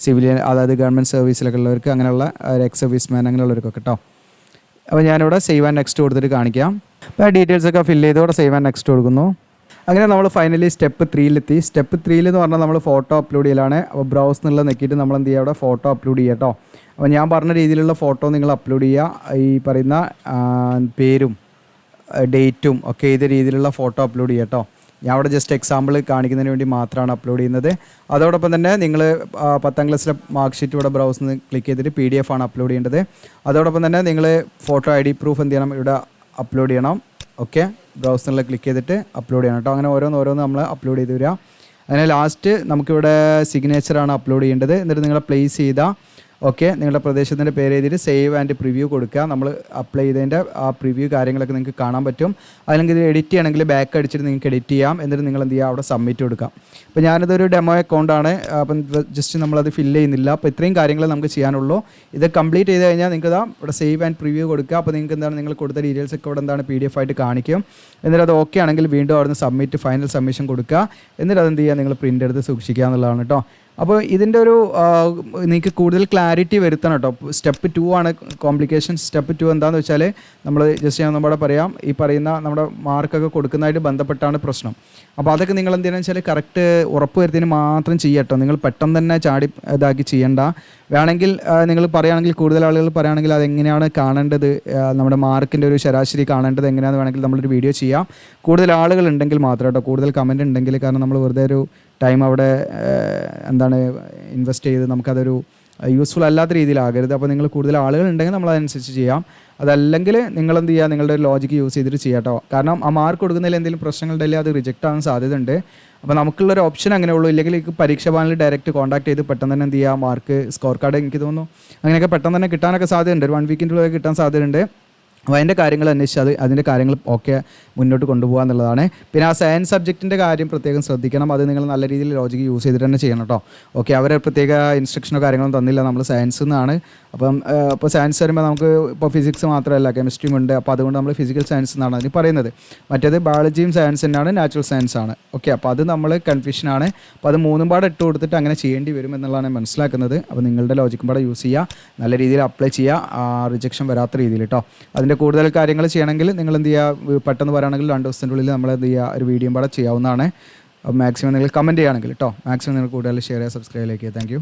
സിവിലിയൻ, അതായത് ഗവൺമെൻറ് സർവീസിലൊക്കെ ഉള്ളവർക്ക്, അങ്ങനെയുള്ള എക്സ് സർവീസ് മാൻ അങ്ങനെയുള്ളവർക്കൊക്കെ കേട്ടോ. അപ്പോൾ ഞാനിവിടെ സേവ് ആൻഡ് നെക്സ്റ്റ് കൊടുത്തിട്ട് കാണിക്കാം. അപ്പോൾ ഡീറ്റെയിൽസ് ഒക്കെ ഫില്ല് ചെയ്തോടെ സേവ് ആൻഡ് നെക്സ്റ്റ് കൊടുക്കുന്നു. അങ്ങനെ നമ്മൾ ഫൈനലി സ്റ്റെപ്പ് 3 സ്റ്റെപ്പ് 3 എന്ന് പറഞ്ഞാൽ നമ്മൾ ഫോട്ടോ അപ്ലോഡ് ചെയ്യലാണ്. അപ്പോൾ ബ്രൗസ് എന്നുള്ള നെക്കിയിട്ട് നമ്മൾ എന്ത് ചെയ്യുക, അവിടെ ഫോട്ടോ അപ്ലോഡ് ചെയ്യുക കേട്ടോ. അപ്പോൾ ഞാൻ പറഞ്ഞ രീതിയിലുള്ള ഫോട്ടോ നിങ്ങൾ അപ്ലോഡ് ചെയ്യുക. ഈ പറയുന്ന പേരും ഡേറ്റും ഒക്കെ ഇതേ രീതിയിലുള്ള ഫോട്ടോ അപ്ലോഡ് ചെയ്യുക കേട്ടോ. ഞാൻ അവിടെ ജസ്റ്റ് എക്സാമ്പിൾ കാണിക്കുന്നതിന് വേണ്ടി മാത്രമാണ് അപ്ലോഡ് ചെയ്യുന്നത്. അതോടൊപ്പം തന്നെ നിങ്ങൾ 10ാം ക്ലാസ്സിലെ മാർക്ക് ഷീറ്റ് ഇവിടെ ബ്രൗസ് നിന്ന് ക്ലിക്ക് ചെയ്തിട്ട് PDF ആണ് അപ്ലോഡ് ചെയ്യേണ്ടത്. അതോടൊപ്പം തന്നെ നിങ്ങൾ ഫോട്ടോ ID പ്രൂഫ് എന്ത് ചെയ്യണം, ഇവിടെ അപ്ലോഡ് ചെയ്യണം. ഓക്കെ, ബ്രൗസ് എന്നുള്ള ക്ലിക്ക് ചെയ്തിട്ട് അപ്ലോഡ് ചെയ്യണം കേട്ടോ. അങ്ങനെ ഓരോന്ന് നമ്മൾ അപ്ലോഡ് ചെയ്ത് വരിക. അങ്ങനെ ലാസ്റ്റ് നമുക്കിവിടെ സിഗ്നേച്ചറാണ് അപ്ലോഡ് ചെയ്യേണ്ടത്. എന്നിട്ട് നിങ്ങൾ പ്ലേസ് ചെയ്താൽ ഓക്കെ, നിങ്ങളുടെ പ്രദേശത്തിൻ്റെ പേര് എഴുതിയിട്ട് സേവ് ആൻഡ് പ്രിവ്യൂ കൊടുക്കുക. നമ്മൾ അപ്ലൈ ചെയ്തതിൻ്റെ ആ പ്രിവ്യൂ കാര്യങ്ങളൊക്കെ നിങ്ങൾക്ക് കാണാൻ പറ്റും. അല്ലെങ്കിൽ ഇത് എഡിറ്റ് ചെയ്യണമെങ്കിൽ ബാക്ക് അടിച്ചിട്ട് നിങ്ങൾക്ക് എഡിറ്റ് ചെയ്യാം. എന്നിട്ട് നിങ്ങൾ എന്ത് ചെയ്യുക, അവിടെ സബ്മിറ്റ് കൊടുക്കാം. അപ്പോൾ ഞാനിതൊരു ഡെമോ അക്കൗണ്ടാണ്, അപ്പം ജസ്റ്റ് നമ്മളത് ഫില്ല് ചെയ്യുന്നില്ല. അപ്പോൾ ഇത്രയും കാര്യങ്ങൾ നമുക്ക് ചെയ്യാനുള്ളൂ. ഇത് കംപ്ലീറ്റ് ചെയ്ത് കഴിഞ്ഞാൽ നിങ്ങൾക്ക് ഇതാ ഇവിടെ സേവ് ആൻഡ് പ്രിവ്യൂ കൊടുക്കുക. അപ്പോൾ നിങ്ങൾക്ക് എന്താണ്, നിങ്ങൾ കൊടുത്ത ഡീറ്റെയിൽസ് ഒക്കെ ഇവിടെ എന്താണ് PDF ആയിട്ട് കാണിക്കും. എന്നിട്ട് അത് ഓക്കെ ആണെങ്കിൽ വീണ്ടും അവിടുന്ന് സബ്മിറ്റ് ഫൈനൽ സബ്മിഷൻ കൊടുക്കുക. എന്നിട്ട് അതെന്ത് ചെയ്യുക, നിങ്ങൾ പ്രിൻ്റ് എടുത്ത് സൂക്ഷിക്കുക എന്നുള്ളതാണ് കേട്ടോ. അപ്പോൾ ഇതിൻ്റെ ഒരു നിങ്ങൾക്ക് കൂടുതൽ ക്ലാരിറ്റി വരുത്തണം കേട്ടോ. സ്റ്റെപ്പ് 2 ആണ് കോംപ്ലിക്കേഷൻ. സ്റ്റെപ്പ് 2 എന്താണെന്ന് വെച്ചാൽ നമ്മൾ ജസ്റ്റ് ഞാൻ നമ്മുടെ പറയാം, ഈ പറയുന്ന നമ്മുടെ മാർക്കൊക്കെ കൊടുക്കുന്നതായിട്ട് ബന്ധപ്പെട്ടാണ് പ്രശ്നം. അപ്പോൾ അതൊക്കെ നിങ്ങൾ എന്ത് ചെയ്യണമെന്ന് വെച്ചാൽ കറക്റ്റ് ഉറപ്പ് വരുത്തിയതിന് മാത്രം ചെയ്യട്ടോ. നിങ്ങൾ പെട്ടെന്ന് തന്നെ ചാടി ഇതാക്കി ചെയ്യണ്ട. വേണമെങ്കിൽ നിങ്ങൾ പറയുകയാണെങ്കിൽ, കൂടുതൽ ആളുകൾ പറയുകയാണെങ്കിൽ അതെങ്ങനെയാണ് കാണേണ്ടത്, നമ്മുടെ മാർക്കിൻ്റെ ഒരു ശരാശരി കാണേണ്ടത് എങ്ങനെയാണെന്ന് വേണമെങ്കിൽ നമ്മളൊരു വീഡിയോ ചെയ്യാം. കൂടുതൽ ആളുകൾ ഉണ്ടെങ്കിൽ മാത്രം കേട്ടോ, കൂടുതൽ കമൻറ്റ് ഉണ്ടെങ്കിൽ. കാരണം നമ്മൾ വെറുതെ ഒരു ടൈം അവിടെ എന്താണ് ഇൻവെസ്റ്റ് ചെയ്ത് നമുക്കതൊരു യൂസ്ഫുൾ അല്ലാത്ത രീതിയിലാകരുത്. അപ്പോൾ നിങ്ങൾ കൂടുതൽ ആളുകൾ ഉണ്ടെങ്കിൽ നമ്മൾ അതനുസരിച്ച് ചെയ്യാം. അതല്ലെങ്കിൽ നിങ്ങൾ എന്ത് ചെയ്യുക, നിങ്ങളുടെ ലോജിക്ക് യൂസ് ചെയ്തിട്ട് ചെയ്യാം കേട്ടോ. കാരണം ആ മാർക്ക് കൊടുക്കുന്നതിൽ എന്തെങ്കിലും പ്രശ്നങ്ങളുണ്ടെങ്കിൽ അത് റിജക്റ്റ് ആവാൻ സാധ്യതയുണ്ട്. അപ്പോൾ നമുക്കുള്ളൊരു ഓപ്ഷൻ അങ്ങനെ ഉള്ളൂ. ഇല്ലെങ്കിൽ പരീക്ഷ പാനലിൽ ഡയറക്റ്റ് കോൺടാക്ട് ചെയ്ത് പെട്ടെന്ന് തന്നെ എന്ത് ചെയ്യുക, മാർക്ക് സ്കോർ കാർഡ് എനിക്ക് തോന്നുന്നു അങ്ങനെയൊക്കെ പെട്ടെന്ന് തന്നെ കിട്ടാനൊക്കെ സാധ്യതയുണ്ട്. ഒരു 1 വീക്കിൻ്റെ ഉള്ളിൽ കിട്ടാൻ സാധ്യതയുണ്ട്. അപ്പോൾ അതിൻ്റെ കാര്യങ്ങൾ അന്വേഷിച്ച് അതിൻ്റെ കാര്യങ്ങൾ ഒക്കെ മുന്നോട്ട് കൊണ്ടുപോകുക എന്നുള്ളതാണ്. പിന്നെ ആ സയൻസ് സബ്ജക്റ്റിൻ്റെ കാര്യം പ്രത്യേകം ശ്രദ്ധിക്കണം. അത് നിങ്ങൾ നല്ല രീതിയിൽ ലോജിക്ക് യൂസ് ചെയ്തിട്ട് തന്നെ ചെയ്യണം കേട്ടോ. ഓക്കെ, അവരെ പ്രത്യേക ഇൻസ്ട്രക്ഷനോ കാര്യങ്ങളോ തന്നില്ല. നമ്മൾ സയൻസ് നിന്നാണ്. അപ്പം ഇപ്പോൾ സയൻസ് വരുമ്പോൾ നമുക്ക് ഇപ്പോൾ ഫിസിക്സ് മാത്രമല്ല കെമിസ്ട്രിയും ഉണ്ട്. അപ്പോൾ അതുകൊണ്ട് നമ്മൾ ഫിസിക്കൽ സയൻസ് എന്നാണ് അതിന് പറയുന്നത്. മറ്റേത് ബയോളജിയും സയൻസ് തന്നെയാണ്, നാച്ചുറൽ സയൻസ് ആണ്. ഓക്കെ, അപ്പോൾ അത് നമ്മൾ കൺഫ്യൂഷനാണ്. അപ്പോൾ അത് 3 പാടെ ഇട്ട് കൊടുത്തിട്ട് അങ്ങനെ ചെയ്യേണ്ടി വരും എന്നുള്ളതാണ് മനസ്സിലാക്കുന്നത്. അപ്പോൾ നിങ്ങളുടെ ലോജിക്കും പാടെ യൂസ് ചെയ്യുക, നല്ല രീതിയിൽ അപ്ലൈ ചെയ്യുക, റിജക്ഷൻ വരാത്ത രീതിയിൽ കേട്ടോ. അതിൻ്റെ കൂടുതൽ കാര്യങ്ങൾ ചെയ്യണമെങ്കിൽ നിങ്ങൾ എന്ത് ചെയ്യുക, പെട്ടെന്ന് പറയുകയാണെങ്കിൽ 2 ദിവസത്തിൻ്റെ ഉള്ളിൽ നമ്മൾ എന്ത് ചെയ്യുക, ഒരു വീഡിയോ പാടെ ചെയ്യാവുന്നതാണ്. മാക്സിമം നിങ്ങൾ കമൻറ്റ് ചെയ്യുകയാണെങ്കിൽ കേട്ടോ. മാക്സിമം നിങ്ങൾ കൂടുതൽ ഷെയർ ചെയ്യുക, സബ്സ്ക്രൈബ് ചെയ്യുക. Thank you.